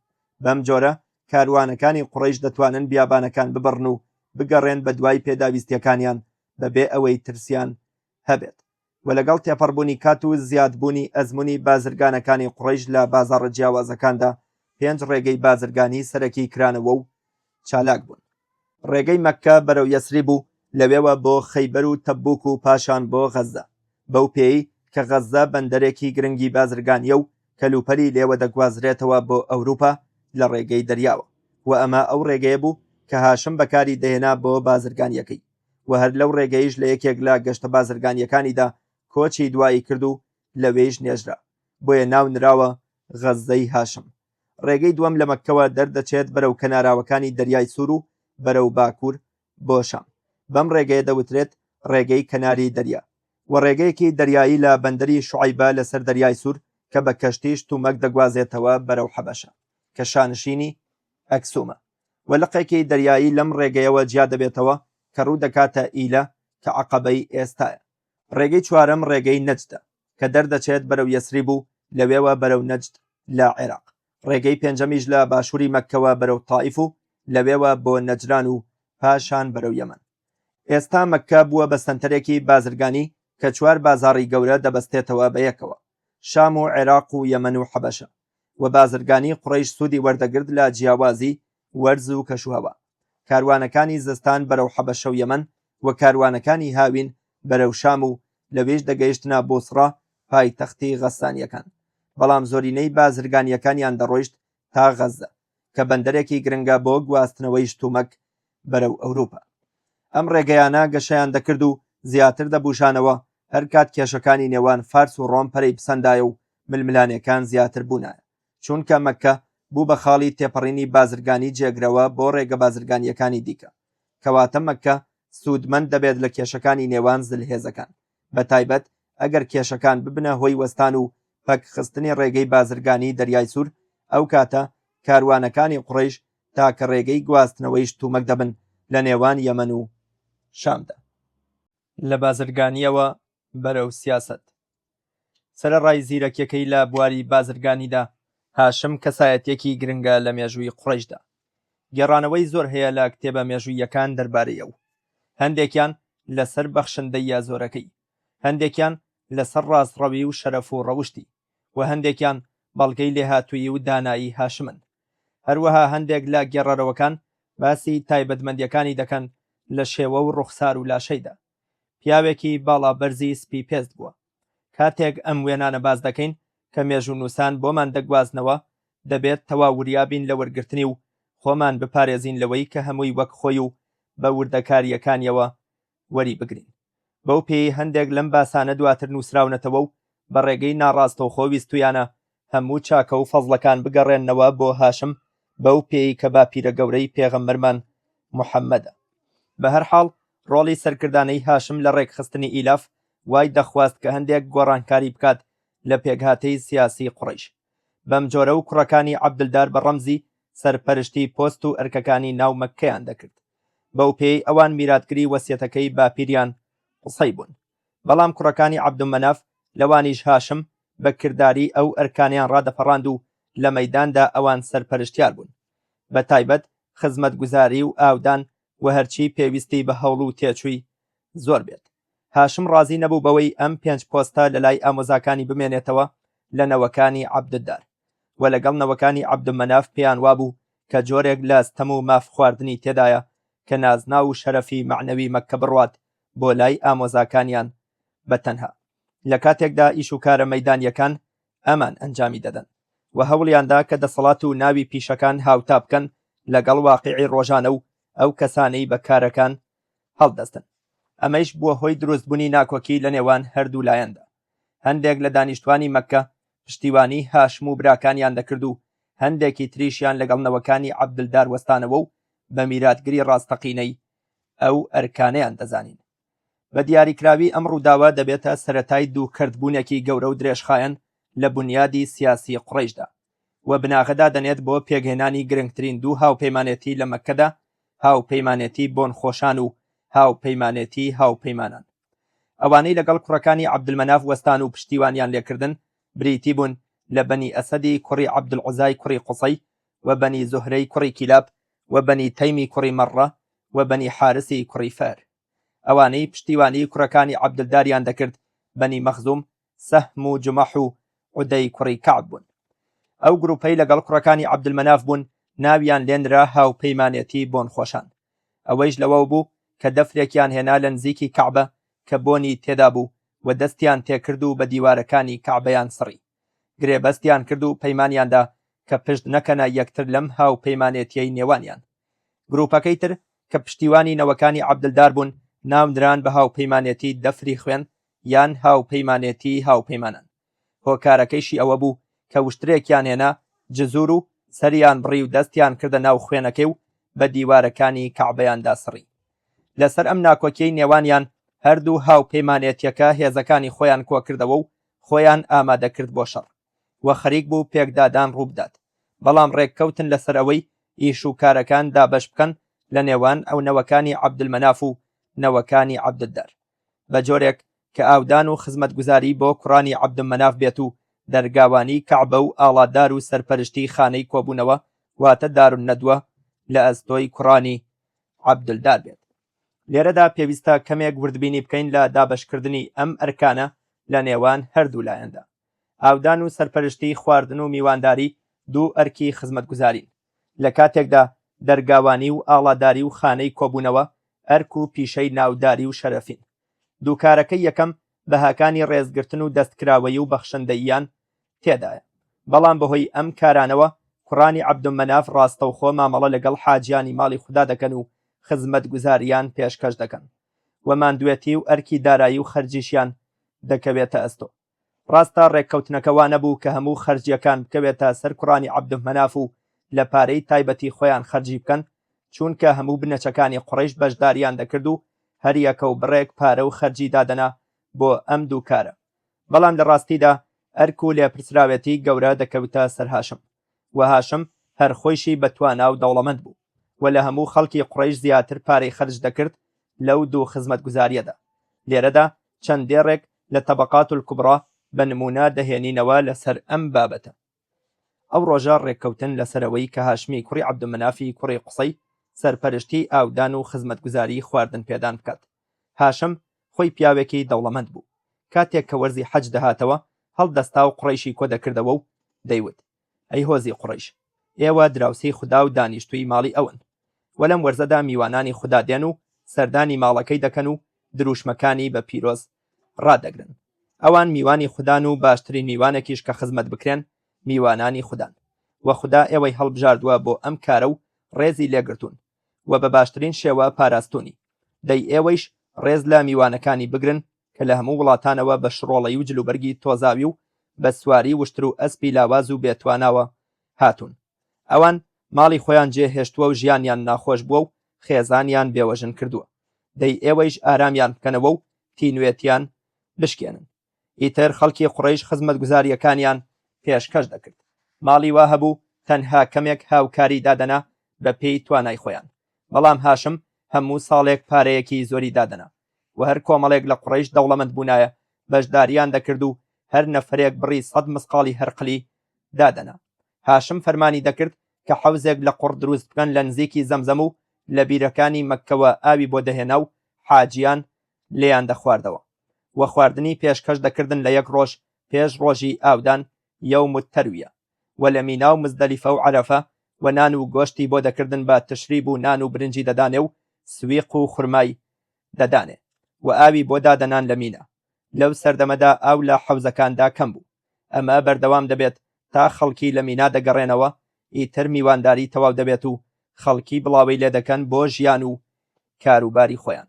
بەم جۆرە کاروانەکانی قوڕەیش دەتوانن بیابانەکان ببڕن و بگەڕێن بە دوای پێداویستیەکانیان بەبێ ئەوەی ترسیان هەبێت. و لەگەڵ تێپەڕبوونی کات و زیادبوونی ئەزمموی بازرگانەکانی قوڕەیش لە بازاڕە جیاوازەکاندا 5 ڕێگەی بازرگانی سەرەکی کرانەوە و چالاک بوون. ڕێگەی مەککە بەرەو یەسریب بوو، لەوێوە بۆ خەیبەر و تەبوک و پاشان بۆ غەزە، بەو پێی کە غەزە بەندەرێکی گرنگی بازرگانیە و کەلوپەلی لێوە دەگوازرێتەوە بۆ ئەوروپا لە ڕێگەی دەریاوە، و ئەمە ئەو ڕێگەیە بوو کە هاشم بەکاری دەهێنا بۆ بازرگانیەکەی، و هەر لەو ڕێگەیش لە یەکێک لە گەشتە بازرگانیەکانیدا کۆچی دوایی کرد و لەوێش نێژرا، بۆیە ناو نراوە غەزەی هاشم. ڕێگەی دووەم لە مەککەوە دەردەچێت بەرەو کەناراوەکانی دەریای سوور و بەرەو باکوور بۆ شام. بەم ڕێگەیە دەوترێت ڕێگەی کەناری دەریا، و ڕێگەیەکی دەریایی لە بەندەری شوعیبە لەسەر دەریای سوور کە بە کەشتیش تومەک دەگوازێتەوە بەرەو حەبەشە کە شانشینی ئەکسومە، و لقێکی دەریایی لەم ڕێگەیەوە جیا دەبێتەوە کە ڕوو دەکاتە ئیلە کە عەقەبەی ئێستایە. ڕێگەی چوارەم ڕێگەی نەجدە کە دەردەچێت بەرەو یەسریب و لەوێوە بەرەو نەجد لە عێراق. ڕێگەی پێنجەمیش لە باشووری مەککەوە بەرەو تائیف و لەوێوە بۆ نەجران و پاشان بەرەو یەمەن. ئێستا مەککە بووە بە سەنتەرێکی بازرگانی کە 4 بازاڕی گەورە دەبەستێتەوە بەیەکەوە: شام و عێراق و یەمەن و حەبەشە، و بازرگانی قوڕەیش سوودی وەردەگرت لە جیاوازی وەرز و کەشوهەوا. کاروانەکانی زستان بەرەو حەبەشە و یەمەن، و کاروانەکانی هاوین بەرەو شام و لەوێش دەگەیشتنە بۆسڕا پایتەختی غەسانیەکان، بەڵام زۆرینەی بازرگانیەکانیان دەڕۆیشت تا غەزە کە بەندەرێکی گرنگە بۆ گواستنەوەی شتومەک بەرەو ئەوروپا. ئەم ڕێگەیانە گەشەیان دەکرد و زیاتر دەبوژانەوە هەر کات کێشەکانی نێوان فارس و ڕۆم پەرەی پسەندایە و ململانیەکان زیاتر بوونایە، چونکە مەککە بوو بە خاڵی تێپەڕینی بازرگانی جێگرەوە بۆ ڕێگە بازرگانیەکانی دیکە، کەواتە مەککە سوودمەند دەبێت لە کێشەکانی نێوان زلهێزەکان، بە تایبەت ئەگەر کێشەکان ببنە هۆی وەستان و پەک خستنی ڕێگەی بازرگانی دەریای سوور، ئەو کاتە کاروانەکانی قوڕەیش تاکە ڕێگەی گواستنەوەی شتومەک دەبن لە نێوان یەمەن و شامدا. لە بازرگانیەوە بەرەو سیاست. سەرەڕای زیرەکیەکەی لە بواری بازرگانیدا هاشم کەسایەتێکی گرنگە لە مێژووی قوڕەیشدا. گێڕانەوەی زۆر هەیە لە کتێبە مێژوویەکان دەربارەی ئەو، هەندێکیان لەسەر بەخشندەی یا زۆرەکەی، هەندێکیان لەسەر ڕاستڕەوی و شەرەف و ڕەوشتی، و هەندێکیان بەڵگەی لێهاتووی و دانایی هاشمن. هەروەها هەندێک لە گێڕەرەوەکان باسی تایبەتمەندیەکانی دەکەن لە شێوە و ڕوخسار و لاشەیدا. پیاوێکی باڵا بەرزی سپی پێست بووە. کاتێک ئەم وێنانە باز دەکەین کە مێژوو نووسان بۆمان دەگوازنەوە، دەبێت تەواوریابین لە وەرگرتنی و خۆمان بپارێزین لەوەی کە هەمووی وەک خۆی و بە وردەکاریەکانیەوە وەری بگرین. بەو پێی هەندێک لەم باسانە دواتر نووسراونەتەوە و بە ڕێگەی ناڕاستەوخۆ ویستویانە هەموو چاکە و فەزڵەکان بگەڕێنەوە بۆ هاشم، بەو پێی کە باپیرە گەورەی پێغەمبەرمان موحەممەدە. بە هەر حاڵ ڕۆڵی سەرکردانەی هاشم لە ڕێکخستنی ئیلاف وای دەخواست کە هەندێک گۆڕانکاری بکات لە پێکهاتەی سیاسی قوڕەیش. بەم جۆرە و کوڕەکانی عەبدولدار بە ڕەمزی سەرپەرشتی پۆست و ئەرکەکانی ناو مەککەیان دەکرد. بەو پێی ئەوان میراتگری وەسیەتەکەی باپیریان قسەی بوون، بەڵام کوڕەکانی عەبدومەناف لەوانیش هاشم بە کردداری ئەو ئەرکانیان ڕادەپەڕاند و لە مەیداندا ئەوان سەرپەرشتیار بوون، بە تایبەت خزمەتگوزاری و ئاودان و هەرچی پێویستی بە هەوڵ و تێچووی زۆر بێت. هاشم ڕازی نەبوو بەوەی ئەم 5 پۆستە لە لای ئامۆزاکانی بمێنێتەوە لە نەوەکانی عەبدولدار، و لەگەڵ نەوەکانی عەبدومەناف پێیان وابوو کە جۆرێک لە ستەم و ماف خواردنی تێدایە کە نازنا و شەرەفی مەعنەوی مەککە بڕوات بۆ لای ئامۆزاکانیان بەتەنها. لە کاتێکدا ئیش و کارە مەیدانیەکان ئەمان ئەنجامی دەدەن و هەوڵیاندا کە دەسەڵات و ناوی پیشەکان هاوتا بکەن لەگەڵ واقیعی ڕۆژانە و ئەو کەسانەی بە کارەکان هەڵدەستن. ئەمەش بووە هۆی دروستبوونی ناکۆکی لە نێوان هەردوو لایەندا. هەندێک لە دانیشتوانی مەککە پشتیوانی هاشم و براکانیان دەکرد و هەندێکی تریشیان لەگەڵ نەوەکانی عەبدولدار وەستانەوە و بە میراتگری ڕاستەقینەی ئەو ئەرکانەیان دەزانین. بە دیاریکراوی ئەم ڕووداوە دەبێتە سەرەتای دووکردبوونێکی گەورە و درێژخایەن لە بنیادی سیاسی قوڕەیشدا، و بناغەدا دەنێت بۆ پێگەێنانی گرنگترین دوو هاوپەیمانێتی لە مەککەدا: هاوپەیمانێتی بۆن خۆشان و هاوپەیمانێتی هاوپەیمانان. ئەوانەی لەگەڵ کوڕەکانی عەبدولمەناف وەستان و پشتیوانیان لێکردن بریتی بوون لە بەنی ئەسەدی کوڕی عەبدولعوزای کوڕی قوسەی و بەنی زوهرەی کوڕی کیلاب و بەنی تەیمی کوڕی مەڕە و بەنی حارسی کوڕی فەر. ئەوانەی پشتیوانی کوڕەکانی عەبدولداریان دەکرد بەنی مەخزوم، سەهم و جومەح و عودەی کوڕی کەعب بوون. ئەو گروپەی لەگەڵ کوڕەکانی عەبدولمەناف بوون، ناویان لێنرا هاوپەیمانێتی بۆن خۆشان. ئەوەیش لەوە بوو کە دەفرێکیان هێنا لە نزیکی کەعبە کە بۆنی تێدا بوو و دەستیان تێکرد و بە دیوارەکانی کەعبەیان سڕی. گرێبەستیان کرد و پەیمانیاندا کە پشت نەکەنە یەکتر لەم هاوپەیمانێتیەی نێوانیان. گروپەکەی تر کە پشتیوانی نەوەکانی عەبدولدار بوون، ناونران بە هاوپەیمانێتی دەفری خوێن یان هاوپەیمانێتی هاوپەیمانان. هۆکارەکەیشی ئەوە بوو کە وشترێکیان هێنا جزور و سەریان بڕی و دەستیان کردە ناو خوێنەکەی و بە دیوارەکانی کەعبەیاندا سڕی. لەسەر ئەم ناکۆکیەی نێوانیان هەردوو هاوپەیمانێتیەکە هێزەکانی خۆیان کۆکردەوە و خۆیان ئامادەکرد بۆ شەڕ و خەریک بوو پێکدادان ڕووبدات. بەڵام ڕێککەوتن لەسەر ئەوەی ئیش و کارەکان دابەش بکەن لە نێوان ئەو نەوەکانی عەبدولمەناف و نەوەکانی عەبدولدار، بە جۆرێک کە ئاودان و خزمەتگوزاری بۆ کوڕانی عەبدولمەناف بێت و دەرگاوانی کەعبە و ئاڵادار و سەرپەرشتی خانەی کۆبوونەوە واتە دارونەدوە لە ئەستۆی کوڕانی عەبدولدار بێت. لێرەدا پێویستە کەمێک وردبینی بکەین لە دابەشکردنی ئەم ئەرکانە لە نێوان هەردوو لایەندا. ئاودان و سەرپەرشتی، خواردن و میوانداری دوو ئەرکی خزمەتگوزارین. لە کاتێکدا دەرگاوانی و ئاڵاداری و خانەی کۆبوونەوە ئەرک و پیشەی ناوداری و شەرەفین. دووکارەکەی یەکەم بەهاکانی ڕێزگرتن و دەستکراوەیی و بەخشندەییان تێدایە. بەڵام بەهۆی ئەم کارانەوە کوڕانی عەبدولمەناف ڕاستەوخۆ مامەڵە لەگەڵ حاجیانی ماڵی خودا دەکەن و خزمەتگوزاریان پێشکەش دەکەن و ماندوێتی و ئەرکی دارایی و خەرجیشیان دەکەوێتە ئەستۆ. ڕاستە ڕێککەوتنەکە وانە بوو کە هەموو خەرجیەکان بکەوێتە سەر کوڕانی عەبدولمەناف و لە پارەی تایبەتی خۆیان خەرجی بکەن، چونکە هەموو بنەچەکانی قوڕەیش بەشداریان دەکرد و هەر یەکە و بڕێک پارە و خەرجی دادەنا بۆ ئەم دوو کارە. بەڵام لە ڕاستیدا ئەرک و لێپرسراوێتی گەورە دەکەوتە سەر هاشم و هاشم هەر خۆیشی بەتوانا و دەوڵەمەند بوو و لە هەموو خەڵکی قوڕەیش زیاتر پارەی خەرج دەکرد لەو دوو خزمەتگوزاریەدا. لێرەدا چەندێڕێک لە تەبەقات الکوبڕا بە نمونە دەهێنینەوە لەسەر ئەم بابەتە. ئەو ڕۆژە ڕێککەوتن لەسەرەوەی کە هاشمی کوڕی عەبدولمەنافی کوڕی قوسەی سەرپەرشتی ئاودان و خزمەتگوزاری خواردن پێدان بکات. هاشم خۆی پیاوێکی دەوڵەمەند بوو. کاتێک کە وەرزی حەج دەهاتەوە هەڵدەستا و قوڕەیشی کۆ دەکردەوە و دەیوت: ئەی هۆزی قوڕەیش، ئێوە دراوسەی خودا و دانیشتووی ماڵی ئەون، و لەم وەرزەدا میوانانی خودا دێن و سەردانی ماڵەکەی دەکەن و دروشمەکانی بە پیرۆز ڕادەگرن. ئەوان میوانی خوددان و باشترین میوانێکیش کە خزمەت بکرێن میوانانی خوددان، و خوددا ئێوەی هەڵبژاردووە بۆ ئەم کارە و ڕێزی لێگرتوون و بە باشترین شێوە پاراستونی. دەی ئێوەیش ڕێز لە میوانەکانی بگرن کە لە هەموو وڵاتانەوە بە شڕۆڵەی و جلوبەرگی تۆزاوی و بە سواری وشتر و ئەسپی لاواز و بێتواناوە هاتوون. ئەوان ماڵی خۆیان جێهێشتووە و ژیانیان ناخۆش بووە و خێزانیان بێوەژن کردووە. دەی ئێوەیش ئارامیان بکەنەوە و تینوێتیان بشکێنن. ئیتر خەڵکی قوڕەیش خزمەتگوزاریەکانیان پێشکەش دەکرد. ماڵی وا هەبوو تەنها کەمێک هاوکاری دادەنا بە پێی توانای خۆیان، بەڵام هاشم هەموو ساڵێک پارەیەکی زۆری دادەنا و هەر کۆمەڵێک لە قوڕەیش دەوڵەمەند بوونایە بەشداریان دەکرد و هەر نەفرێک بڕی 100 مسقاڵی هەرقلی دادەنا. هاشم فەرمانی دەکرد کە حەوزێک لە قوڕ دروست بکەن لە نزیکی زەمزەم و لە بیرەکانی مەککەوە ئاوی بۆ دەهێنا و حاجیان لێیان دەخواردەوە و خواردنی پێشکەش دەکردن لە یەک ڕۆژ پێش ڕۆژی ئاودان یەوم التەرویە، و لە مینا و مزدەلیفە و عەرەفە و نان و گۆشتی بۆ دەکردن بە تشریب و نان و برنجی دەدانێ و سویق و خورمای دەدانێ و ئاوی بۆ دادەنان لە مینا. لەو سەردەمەدا ئاو لە حەوزەکاندا کەم بوو. ئەمە بەردەوام دەبێت تا خەڵکی لە مینا دەگەڕێنەوە، ئیتر میوانداری تەواو دەبێت و خەڵکی بڵاوی لێ دەکەن بۆ ژیان و کاروباری خۆیان.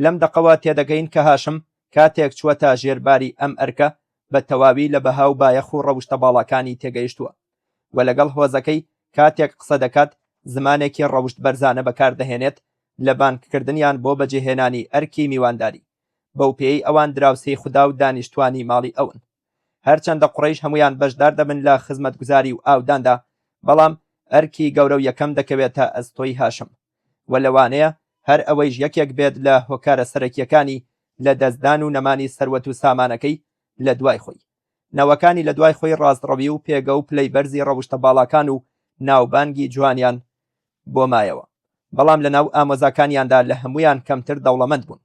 لەم دەقەوە تێدەگەین کە هاشم کاتێک چووەتە ژێرباری ئەم ئەرکە بە تەواوی لە بەها و بایەخ و ڕەوشتە باڵەکانی تێگەیشتووە و لەگەڵ هۆزەکەی کاتێک قسە دەکات زمانێکی ڕەوشت بەرزانە بەکاردەهێنێت لە بانککردنیان بۆ بەجێهێنانی ئەرکی میوانداری. بەو پێی ئەوان دراوسەی خودا و دانیشتوانی ماڵی ئەون. هەرچەندە قوڕەیش هەمویان بەشدار دەبن لە خزمەتگوزاری و ئاوداندا، بەڵام ئەرکی گەورە و یەکەم دەکەوێتە ئەستۆی هاشم و لەوانەیە هەر ئەوەیش یەکێک بێت لە هۆکارە سەرەکیەکانی لە دەستدان و نەمانی سەروەت و سامانەکەی لە دوای خۆی. نەوەکانی لە دوای خۆی ڕاستڕەوی و پێگە و پلەی بەرزی ڕەوشتە باڵاکان و ناوبانگی جوانیان بۆ مایەوە، بەڵام لەناو ئامۆزاکانیاندا لە هەمویان کەمتر دەوڵەمەند بوون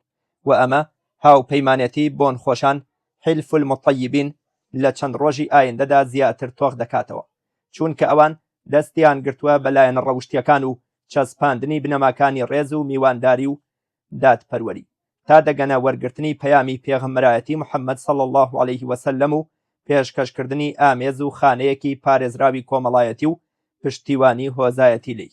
و ئەمە هاوپەیمانێتی بۆن خۆشان حلف المطیبین لە چەند ڕۆژی ئایندەدا زیاتر تۆخ دەکاتەوە، چونکە ئەوان دەستیان گرتووە بەلایەن ڕەوشتیەکان و چەسپاندنی بنەماکانی ڕێز و میوانداری و دادپەروەری تا دەگەنە وەرگرتنی پەیامی پێغەمبەرایەتی محەممەد صلی الله عليه وسلم و پێشکەشکردنی ئامێز و خانەیەکی پارێزراوی کۆمەڵایەتی و پشتیوانی هۆزایەتی لی.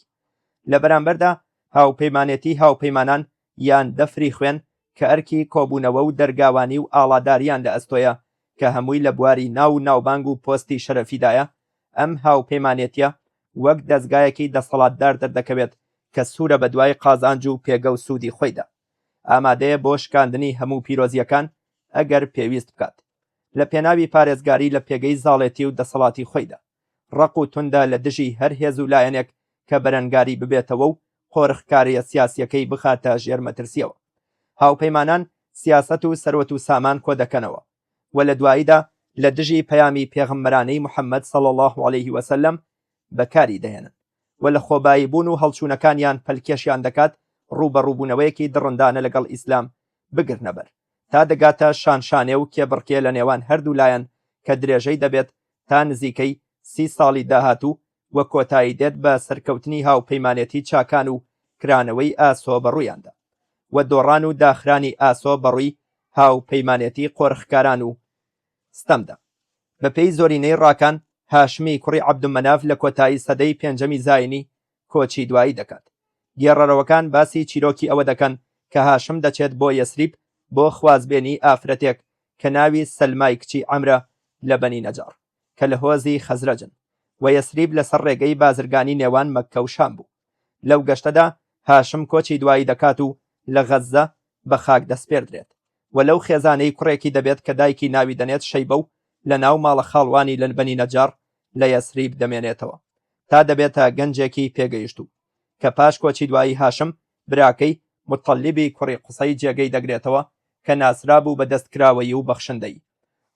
لە بەرامبەردا هاوپەیمانێتی هاوپەیمانان یان دەفری خوێن کە ئەرکی کۆبوونەوە و دەرگاوانی و ئاڵاداریان لە ئەستۆیە کە هەمووی لە بواری ناو ناوبانگ و پۆستی شەرەفیدایە، ئەم هاوپەیمانێتیە وەک دەستگایەکی دەسەڵاتدار دەردەکەوێت کە سوورە بە دوای قازانج و پێگە و سوودی خۆیدا، ئامادەیە بۆ شکاندنی هەموو پیرۆزیەکان ئەگەر پێویست بکات لە پێناوی پارێزگاری لە پێگەی زاڵێتی و دەسەڵاتی خۆیدا، ڕق و توندە لە دژی هەر هێز و لایەنێک کە بەرەنگاری ببێتەوە و قۆرخکاریە سیاسیەکەی بخاتە ژێر مەترسیەوە. هاوپەیمانان سیاسەت و سەروەت و سامان کۆ دەکەنەوە و لە دواییدا لە دژی پەیامی پێغەمبەرانەی محەممەد صلی الله عليه وسلم بەکاری دەهێنن و لە خۆبایی بوون و هەڵچوونەکانیان پەلکێشیان دەکات ڕوبەڕووبوونەوەیەکی دڕندانە لەگەڵ ئیسلام بگرنەبەر تا دەگاتە شانشانێ و کێبڕکێ لە نێوان هەردوو لایەن کە درێژەی دەبێت تا نزیکەی 30 ساڵی داهاتوو وە کۆتایی دێت بە سەرکەوتنی هاوپەیمانێتی چاکان و کرانەوەی ئاسۆ بەڕوویاندا و دۆڕان و داخرانی ئاسۆ بەڕووی هاوپەیمانێتی قۆرخکاران و ستەمدا. بەپێی زۆرینەی ڕاکان هاشمی کوڕی عەبدومەناف لە کۆتایی سەدەی پێنجەمی زاینی کۆچی دوایی دەکات. گێڕەرەوەکان باسی چیرۆکی ئەوە دەکەن کە هاشم دەچێت بۆ یەسریب بۆ خوازبێنی ئافرەتێک کە ناوی سەلمای کچی عەمرە لە بەنی نەجار کە لە هۆزی خەزرەجن و یەسریب لەسەر ڕێگەی بازرگانی نێوان مەککە و شام بوو. لەو گەشتەدا هاشم کۆچی دوایی دەکات و لە غەزە بە خاک دەسپێردرێت و لەو خێزانەی کوڕێکی دەبێت کە دایکی ناوی دەنێت شەیبە و لە ناو ماڵە خاڵوانی لە بەنی نەجار لە یەسریب دەمێنێتەوە تا دەبێتە گەنجێکی پێگەیشتوو کە پاش کۆچی دوایی هاشم براکەی متەلیبی کوڕی قوسەی جێگەی دەگرێتەوە کە ناسرا بوو بە دەستکراوەیی و بەخشندەی.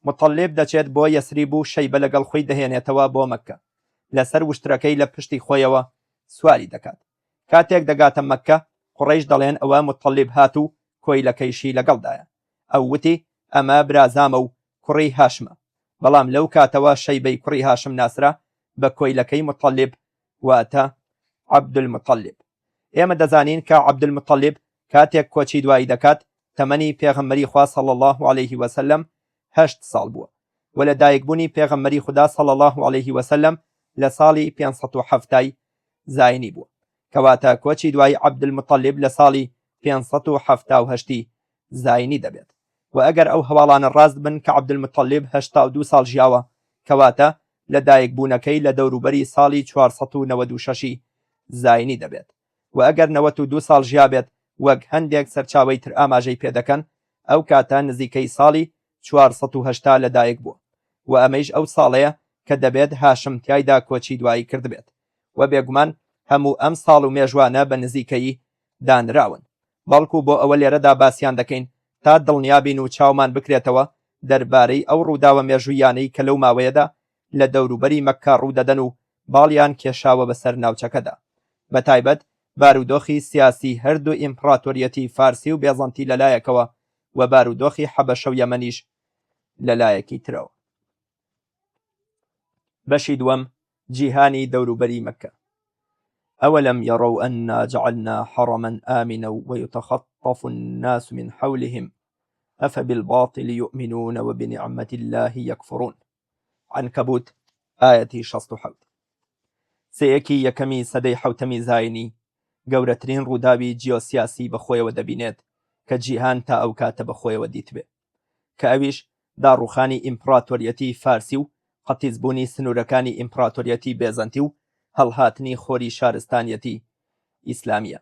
متەلیب دەچێت بۆ یەسریب و شەیبە لەگەڵ خۆی دەهێنێتەوە بۆ مەککە، لەسەر وشترەکەی لە پشتی خۆیەوە سواری دەکات. کاتێک دەگاتە مەککە قوڕەیش دەڵێن ئەوە متەلیب هات و کۆیلەکەیشی لەگەڵدایە. ئەو وتی ئەمە برازامە و کوڕی هاشمە، بەڵام لەو کاتەوە شەیبەی کوڕی هاشم ناسرا بە کۆیلەکەی متەلیب واتە عەبدولمتەلیب. ئێمە دەزانین کە عەبدولمتەلیب کاتێک کۆچی دوایی دەکات تەمەنی پێغەمبەری خوا صلی الله عليه وسلم 8 ساڵ بووە و لە دایکبوونی پێغەمبەری خوددا صلی الله عليه وسلم لە ساڵی 570 زاینی بووە، کەواتە کۆچی دوای عەبدولمتەلیب لە ساڵی 578 زاینی دەبێت و ئەگەر ئەو هەواڵانە ڕاست بن کە عەبدولمتەلیب 82 ساڵ ژیاوە، کەواتە لە دایکبوونەکەی لە دەوروبەری ساڵی 496 زاینی دەبێت و ئەگەر 92 ساڵ ژیا بێت وەک هەندێک سەرچاوەی تر ئاماژەی پێدەکەن، ئەو کاتە نزیکەی ساڵی 480 لەدایک بووە و ئەمەیش ئەو ساڵەیە کە دەبێت هاشم تیایدا کۆچی دوایی کردبێت و بێگومان هەموو ئەم ساڵ و مێژوانە بە نزیکەیی دانراون، بەڵکو بۆ ئەوە لێرەدا باسییان دەکەین تا دڵنیابین و چاومان بکرێتەوە دەربارەی ئەو ڕووداوە مێژوویانەی کە لەو ماوەیەدا لە دەوروبەری مەککە ڕوودەدەن و باڵیان کێشاوە بەسەر ناوچەکەدا، بەتایبەت بارودۆخی سیاسی هەردوو ئیمپراتۆریەتی فارسی و بێزەنتی لەلایەکەوە و بارودۆخی حەبەشە و یەمەنیش لەلایەکی ترەوە. بەشی دووەم، جیهانی دەوروبەری مەککە. أولم يروا أنا جعلنا حرما آمنا ويتخطف الناس من حولهم أفبالباطل يؤمنون وبنعمة الله يكفرون. عنكبوت آية 67. سەیەکی یەکەمی سەدەی حەوتەمی زاینی گەورەترین ڕووداوی جیۆسیاسی بەخۆیەوە دەبینێت کە جیهان تا ئەو کاتە بەخۆیەوە دیتبێ، کە ئەویش داڕوخانی ئیمپراتۆریەتی فارسی و قەتیزبوونی سنوورەکانی ئیمپراتۆریەتی بێزەنتی و هەڵهاتنی خۆری شارستانیەتی ئیسلامیە.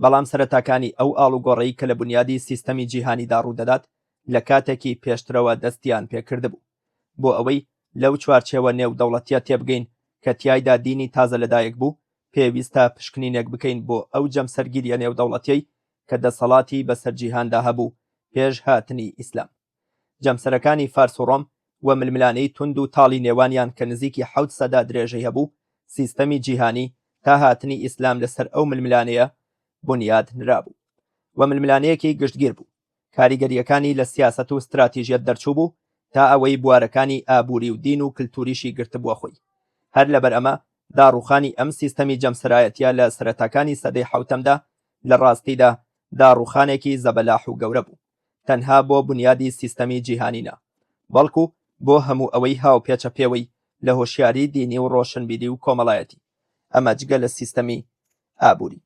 بەڵام سەرەتاکانی ئەو ئاڵوگۆڕەی کە لە بنیادی سیستەمی جیهانیدا ڕوودەدات لە کاتێکی پێشترەوە دەستیان پێکردبوو بۆ ئەوەی لەو چوارچێوە نێودەوڵەتیە تێبگەین کە تیایدا دینی تازە لەدایک بوو، پێویستە پشکنینێک بکەین بۆ ئەو جەمسەرگیریە نێودەوڵەتیەی کە دەسەڵاتی بەسەر جیهاندا هەبوو پێش هاتنی ئیسلام. جەمسەرەکانی فارس و ڕۆم و ململانەی تند و تاڵی نێوانیان کە نزیکی 7 سەدا درێژەی هەبوو سیستەمی جیهانی تا هاتنی ئیسلام لەسەر ئەو ململانەیە بنیاد نرابوو و ململانەیەکی گشتگیر بوو. کاریگەریەکانی لە سیاسەت و استراتیژیەت دەرچوو بوو تا ئەوەی بوارەکانی ئابووری و دین و کلتوریشی گرت بووە خۆی. هەر لەبەر ئەمە داڕوخانی ئەم سیستەمی جەمسەرایەتیە لە سەرەتاکانی سەدەی حەوتەمدا لە ڕاستیدا داڕوخانێکی زەبەلاح و گەورە بوو، تەنها بۆ بنیادی سیستەمی جیهانینا، بەڵکو بۆ هەموو ئەوەی هاوپێچە پێوەی لە هۆشیاری دینی و ڕۆشنبیری و کۆمەڵایەتی، ئەمە جگە لە سیستەمی ئابووری.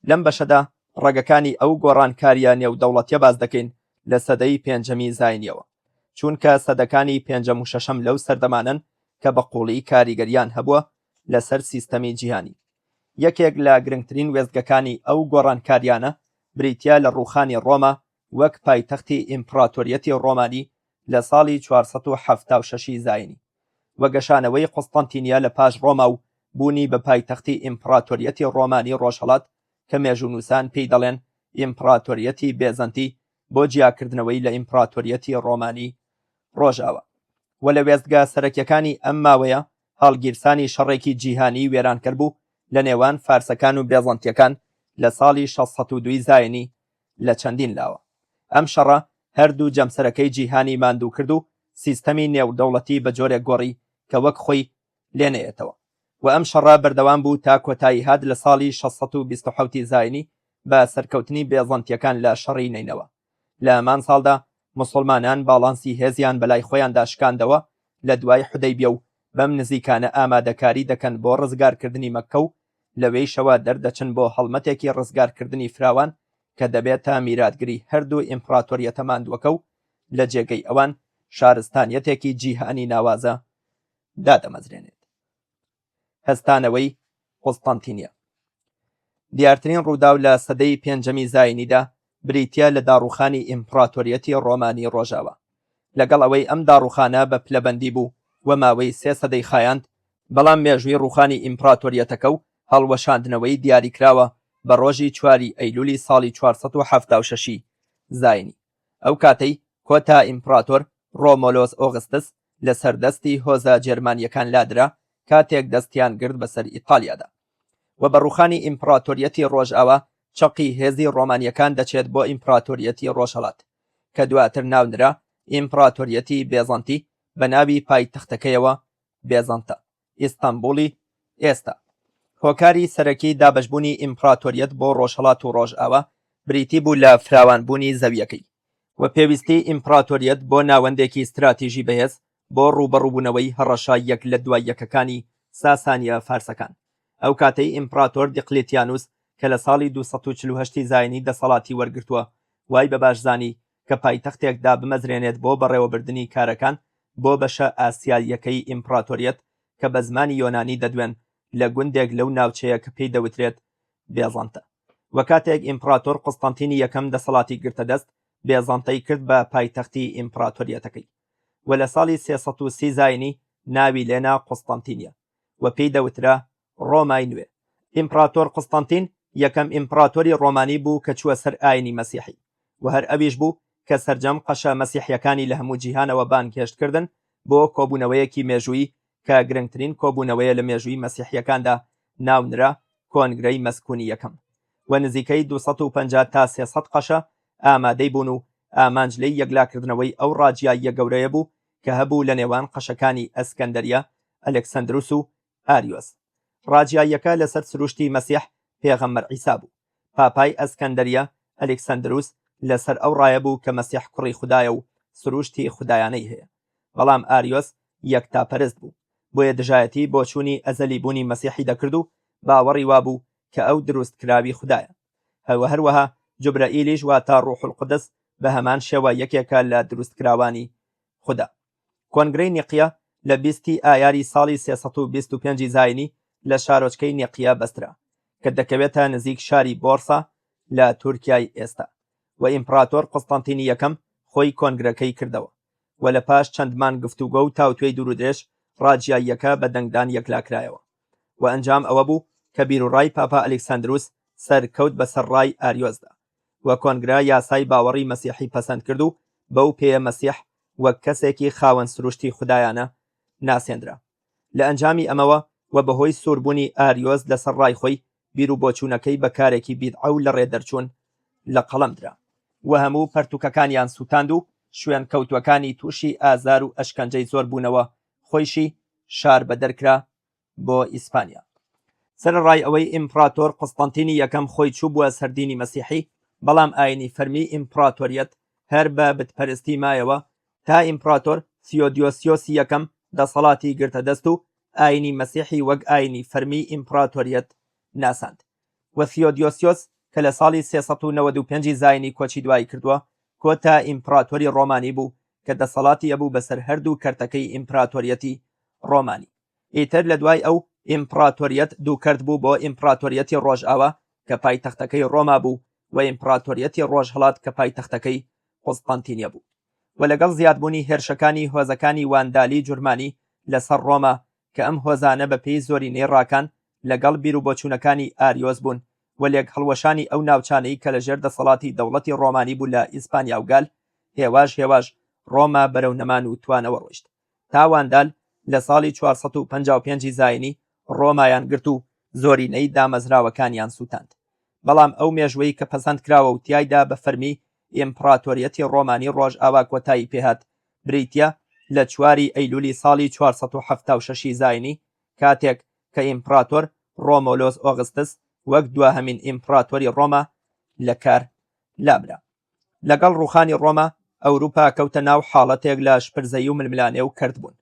لەم بەشەدا ڕێگەکانی ئەو گۆڕانکاریە نێودەوڵەتیە باز دەکەین لە سەدەی پێنجەمی زاینیەوە، چونکە سەدەکانی پێنجەم و شەشەم لەو سەردەمانن کە بە قوڵی کاریگەریان هەبووە لەسەر سیستەمی جیهانی. یەکێک لە گرنگترین وێستگەکانی ئەو گۆڕانکاریانە بریتیا لە ڕووخانی ڕۆما وەک پایتەختی ئیمپراتۆریەتی ڕۆمانی لە ساڵی 476 زاینی و گەشانەوەی قوستەنتینیە لە پاش ڕۆما و بوونی بە پایتەختی ئیمپراتۆریەتی ڕۆمانی ڕۆژهەڵات کە مێژوونووسان پێی دەڵێن ئیمپراتۆریەتی بێزەنتی بۆ جیاکردنەوەی لە ئیمپراتۆریەتی ڕۆمانی ڕۆژاوە. و لە وێستگا سەرەکیەکانی ئەم ماوەیە هەڵگیرسانی شەڕێکی جیهانی وێرانکەر بوو لە نێوان فارسەکان و بێزەنتیەکان لە ساڵی 602 زاینی لە چەندین لاوە. ئەم شەڕە هەردوو جەمسەرەکەی جیهانی ماندوو کرد و سیستەمی نێودەوڵەتی بە جۆرێک گۆڕی کە وەک خۆی لێنەیەتەوە و ئەم شەڕە بەردەوام بوو تا کۆتایی هات لە ساڵی 627 زاینی بە سەرکەوتنی بێزەنتیەکان لە شەڕی نینەوە. لە هەمان ساڵدا موسڵمانان باڵانسی هێزیان بەلای خۆیان داشکاندەوە لە دوای حودەیبیە و بەم نزیکانە ئامادەکاری دەکەن بۆ ڕزگارکردنی مەککە و لەوەی شەوە دەردەچن بۆ هەڵمەتێکی ڕزگارکردنی فراوان کە دەبێتە میراتگری هەردوو ئیمپراتۆریەتە ماندووەکە و لە جێگەی ئەوان شارستانیەتێکی جیهانی ناوازە دادەمەزرێنێت. هەستانەوەی قوستەنتینیە. دیارترین ڕووداو لە سەدەی پێنجەمی زاینیدا بریتیا لە داڕوخانی ئیمپراتۆریەتی ڕۆمانی ڕۆژاوە. لەگەڵ ئەوەی ئەم داڕوخانە بە پلەبەندی بوو و ماوەی 3 سەدەی خایاند، بەڵام مێژووی ڕوخانی ئیمپراتۆریەتەکە و هەڵوەشاندنەوەی دیاریکراوە بە ڕۆژی 4 ئەیلولی ساڵی 476 زاینی. ئەو کاتەی کۆتا ئیمپراتۆر ڕۆمۆلۆس ئۆغستس لە سەردەستی هۆزە جێرمانیەکان لادرا کاتێک دەستیان گرت بەسەر ئیتالیادا و بە ڕوخانی ئیمپراتۆریەتی ڕۆژئاوا چەقی هێزی ڕۆمانیەکان دەچێت بۆ ئیمپراتۆریەتی ڕۆژهەڵات کە دواتر ناونرا ئیمپراتۆریەتی بێزەنتی بە ناوی پایتەختەکەیەوە بێزەنتە ئیستانبولی ئێستا. هۆکاری سەرەکی دابەشبوونی ئیمپراتۆریەت بۆ ڕۆژهەڵات و ڕۆژئاوا بریتی بوو لە فراوانبوونی زەویەکەی و پێویستی ئیمپراتۆریەت بۆ ناوەندێکی استراتیژی بەهێز بۆ ڕوبەڕووبوونەوەی هەڕەشە یەک لە دوای یەکەکانی ساسانیە فارسەکان. ئەو کاتەی ئیمپراتۆر دیقلێتیانوس کە لە ساڵی 248 زاینی دەسەڵاتی وەرگرتووە وای بە باشزانی کە پایتەختێکدا بمەزرێنێت بۆ بەڕێوەبردننی کارەکان بۆ بەشە ئاسیاییەکەی ئیمپراتۆریەت کە بە زمانی یۆنانی دەدوێن لە گوندێک لەو ناوچەیە کە پێی دەوترێت بێزەنتە. و کاتێک ئیمپراتۆر قوستەنتینی یەکەم دەسەڵاتی گرتە دەست بێزەنتەی کرد بە پایتەختی ئیمپراتۆریەتەکەی و لە ساڵی 330 زاینی ناوی لێنا قوستەنتینیە و پێی دەوترا ڕۆمای نوێ. ئیمپراتۆر قوستەنتین یەکەم ئیمپراتۆری ڕۆمانی بوو کە چووە سەر ئاینی مەسیحی و هەر ئەویش بوو کە سەرجەم قەشە مەسیحیەکانی لە هەموو جیهانەوە بانگهێشتکردن بۆ کۆبوونەوەیەکی مێژووی کە گرنگترین کۆبوونەوەیە لە مێژووی مەسیحیەکاندا ناونرا کۆنگرەی مەسکوونی یەکەم و نزیکەی 250 تا 300 قەشە ئامادەی بوون و ئامانجلەی یەکلاکردنەوەی ئەو ڕاجیاییە گەورەیە بوو کە هەبوو لە نێوان قەشەکانی ئەسکەندەریە، ئەلێکسەندروس و ئاریۆس. ڕاجیاییەکە لەسەر سروشتی مەسیح پێغەمبەر عیسا بوو. پاپای ئەسکەندەریە ئەلێکسەندروس لەسەر ئەو ڕایە بوو کە مەسیح کوڕی خودایە و سروشتی خودایانەی هەیە، بەڵام ئاریۆس یەکتاپەرست بوو، بۆیە دژایەتی بۆ چوونی ئەزەلی بوونی مەسیحی دەکرد و باوەڕی وابوو کە ئەو دروستکراوی خودایە. هەروەها جوبرائیلیش واتە ڕوح القودس بە هەمان شێوە یەکێکە لە دروستکراوانی خوددا. کۆنگرەی نیقیە لە 20 ئایاری ساڵی 325 زاینی لە شارۆچکەی نیقیە بەسترا کە دەکەوێتە نزیک شاری بۆرسا لە تورکیای ئێستا و ئیمپراتۆر قوستەنتینی یەکەم خۆی کۆنگرەکەی کردەوە و لە پاش چەندمان گفتوگۆ و تاوتوێی دوور و درێژ ڕاجیاییەکە بە دەنگدان یەکلاکرایەوە و ئەنجام ئەوە بوو کە بیرروڕای پاپا ئەلێکساندروس سەرکەوت بەسەر ڕای ئاریۆسدا و کۆنگرە یاسای باوەڕی مەسیحی پەسەند کرد و بەو پێیە مەسیح وەک کەسێکی خاوەن سروشتی خودایانە ناسێنرا. لە ئەنجامی ئەمەوە و بەهۆی سووربوونی ئاریۆز لەسەر ڕای خۆی بیر و بۆچوونەکەی بە کارێکی بیدعە و لە ڕێدەرچوون لە قەڵەم درا و هەموو پەرتووکەکانیان سووتاند و شوێن کەوتوەکانی تووشی ئازار و ئەشکەنجەی زۆر بوونەوە خۆیشی شار بەدەرکرا بۆ ئیسپانیا. سەرەڕای ئەوەی ئیمپراتۆر قوستەنتینی یەکەم خۆی چوو بووە سەردینی مەسیحی، بەڵام ئاینی فەرمی ئیمپراتۆریەت هەر بە بتپەرستی مایەوە تا ئیمپراتۆر تیۆدۆسیۆسی یەکەم دەسەڵاتی گرتە دەست و ئاینی مەسیحی وەک ئاینی فەرمی ئیمپراتۆریەت ناساند. و تیۆدۆسیۆس کە لە ساڵی 395 زاینی کۆچی دوای کردووە کۆتا ئیمپراتۆری ڕۆمانی بوو کە دەسەڵاتی هەبوو بەسەر هەردوو کەرتەکەی ئیمپراتۆریەتی ڕۆمانی. ئیتر لە دوای ئەو ئیمپراتۆریەت دووکەرت بوو بۆ ئیمپراتۆریەتی ڕۆژئاوا کە پایتەختەکەی ڕۆما بوو و ئیمپراتۆریەتی ڕۆژهەڵات کە پایتەختەکەی قوستەنتینیە بوو. و لەگەڵ زیادبوونی هێرشەکانی هۆزەکانی واندالی جورمانی لەسەر ڕۆما کە ئەم هۆزانە بە پێی زۆرینەی ڕاکان لەگەڵ بیر و بۆچوونەکانی ئاریۆز بوون و لێک هەڵوەشانی ئەو ناوچانەی کە لەژێر دەسەڵاتی دەوڵەتی ڕۆمانی بوو لە ئیسپانیا و گال، هێواش ڕۆما بەرەو نەمان و توانەوە ڕۆیشت تا واندال لە ساڵی 455 زاینی ڕۆمایان گرت و زۆرینەی دامەزراوەکانیان سووتاند. بەڵام ئەو مێژوەی کە پەسەند کراوە و تیایدا بە فەرمی ئیمپراتۆریەتی ڕۆمانی ڕۆژئاوا کۆتایی پێهات بریتیە لە 4 ئەیلولی ساڵی 476 زاینی، کاتێک کە ئیمپراتۆر ڕۆمۆلۆس ئۆغستس وەک دواهەمین ئیمپراتۆری ڕۆما لە کار لابرا. لەگەڵ ڕووخانی ڕۆما ئەوروپا کەوتە ناو حاڵەتێک لە شپرزەیی و ململانێ و کەرت بوون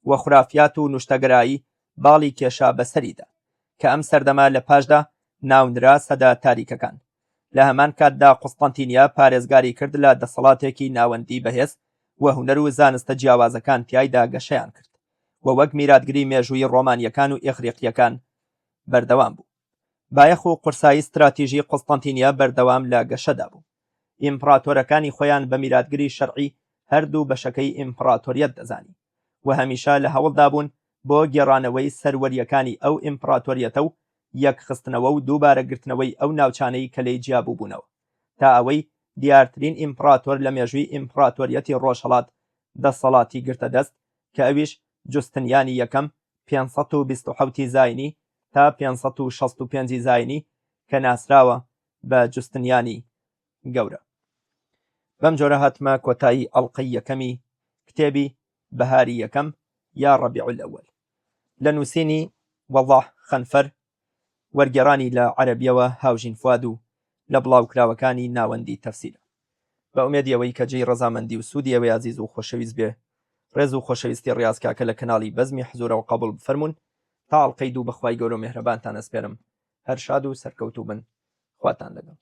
و خورافیات و نوشتەگەرایی باڵی کێشا بەسەریدا کە ئەم سەردەما لە پاشدا ناونرا سەدا تاریکەکان. لە هەمان کاتدا قوستەنتینیا پارێزگاری کرد لە دەسەڵاتێکی ناوەندی بەهێز و هونەر و زانستە جیاوازەکان تیایدا گەشەیان کرد و وەک میراتگری مێژووی ڕۆمانیەکان و ئیغریقیەکان بەردەوام بوو. بایەخ و قورسایی استراتیژی قوستەنتینیا بەردەوام لە گەشەدا بوو. ئیمپراتۆرەکانی خۆیان بە میراتگری شەرعی هەردوو بەشەکەی ئیمپراتۆریەت دەزانی و هەمیشە لە هەوڵدا بوون بۆ گێڕانەوەی سەروەریەکانی ئەو ئیمپراتۆریەتە و یەکخستنەوە و دووبارە گرتنەوەی ئەو ناوچانەی کە لێی جیابوو بوونەوە تا ئەوەی دیارترین ئیمپراتۆر لە مێژووی ئیمپراتۆریەتی ڕۆژهەڵات دەسەڵاتی گرتە دەست کە ئەویش جوستنیانی یەکەم 527 زاینی تا 565 زاینی کە ناسراوە بە جوستنیانی گەورە. بەم جۆرە هاتمە کۆتایی ئەڵقەی یەکەمی کتێبی بەهاری یەکەم یا ڕەبیع الئەوەل لە نووسینی وەڵاح خەنفەر، وەرگێڕانی لە عەرەبیەوە هاوژین فواد و لە بڵاوکراوەکانی ناوەندی تەفسیرە. بە ئومێدیەوەی کە جێی ڕەزامەندی و سوودی ئەوەی عەزیز و خۆشەویست بێ، ڕێز و خۆشەویستی ڕاستکاکە لە کەناڵی بەزمی حزورە و قبول بفەرمونون تا ئەڵقەی دوو بەخوای گەورە و میهرەبانتان ئەسپێرم. هەر شاد و سەرکەوتوو بن. خواتان لەگەڵ.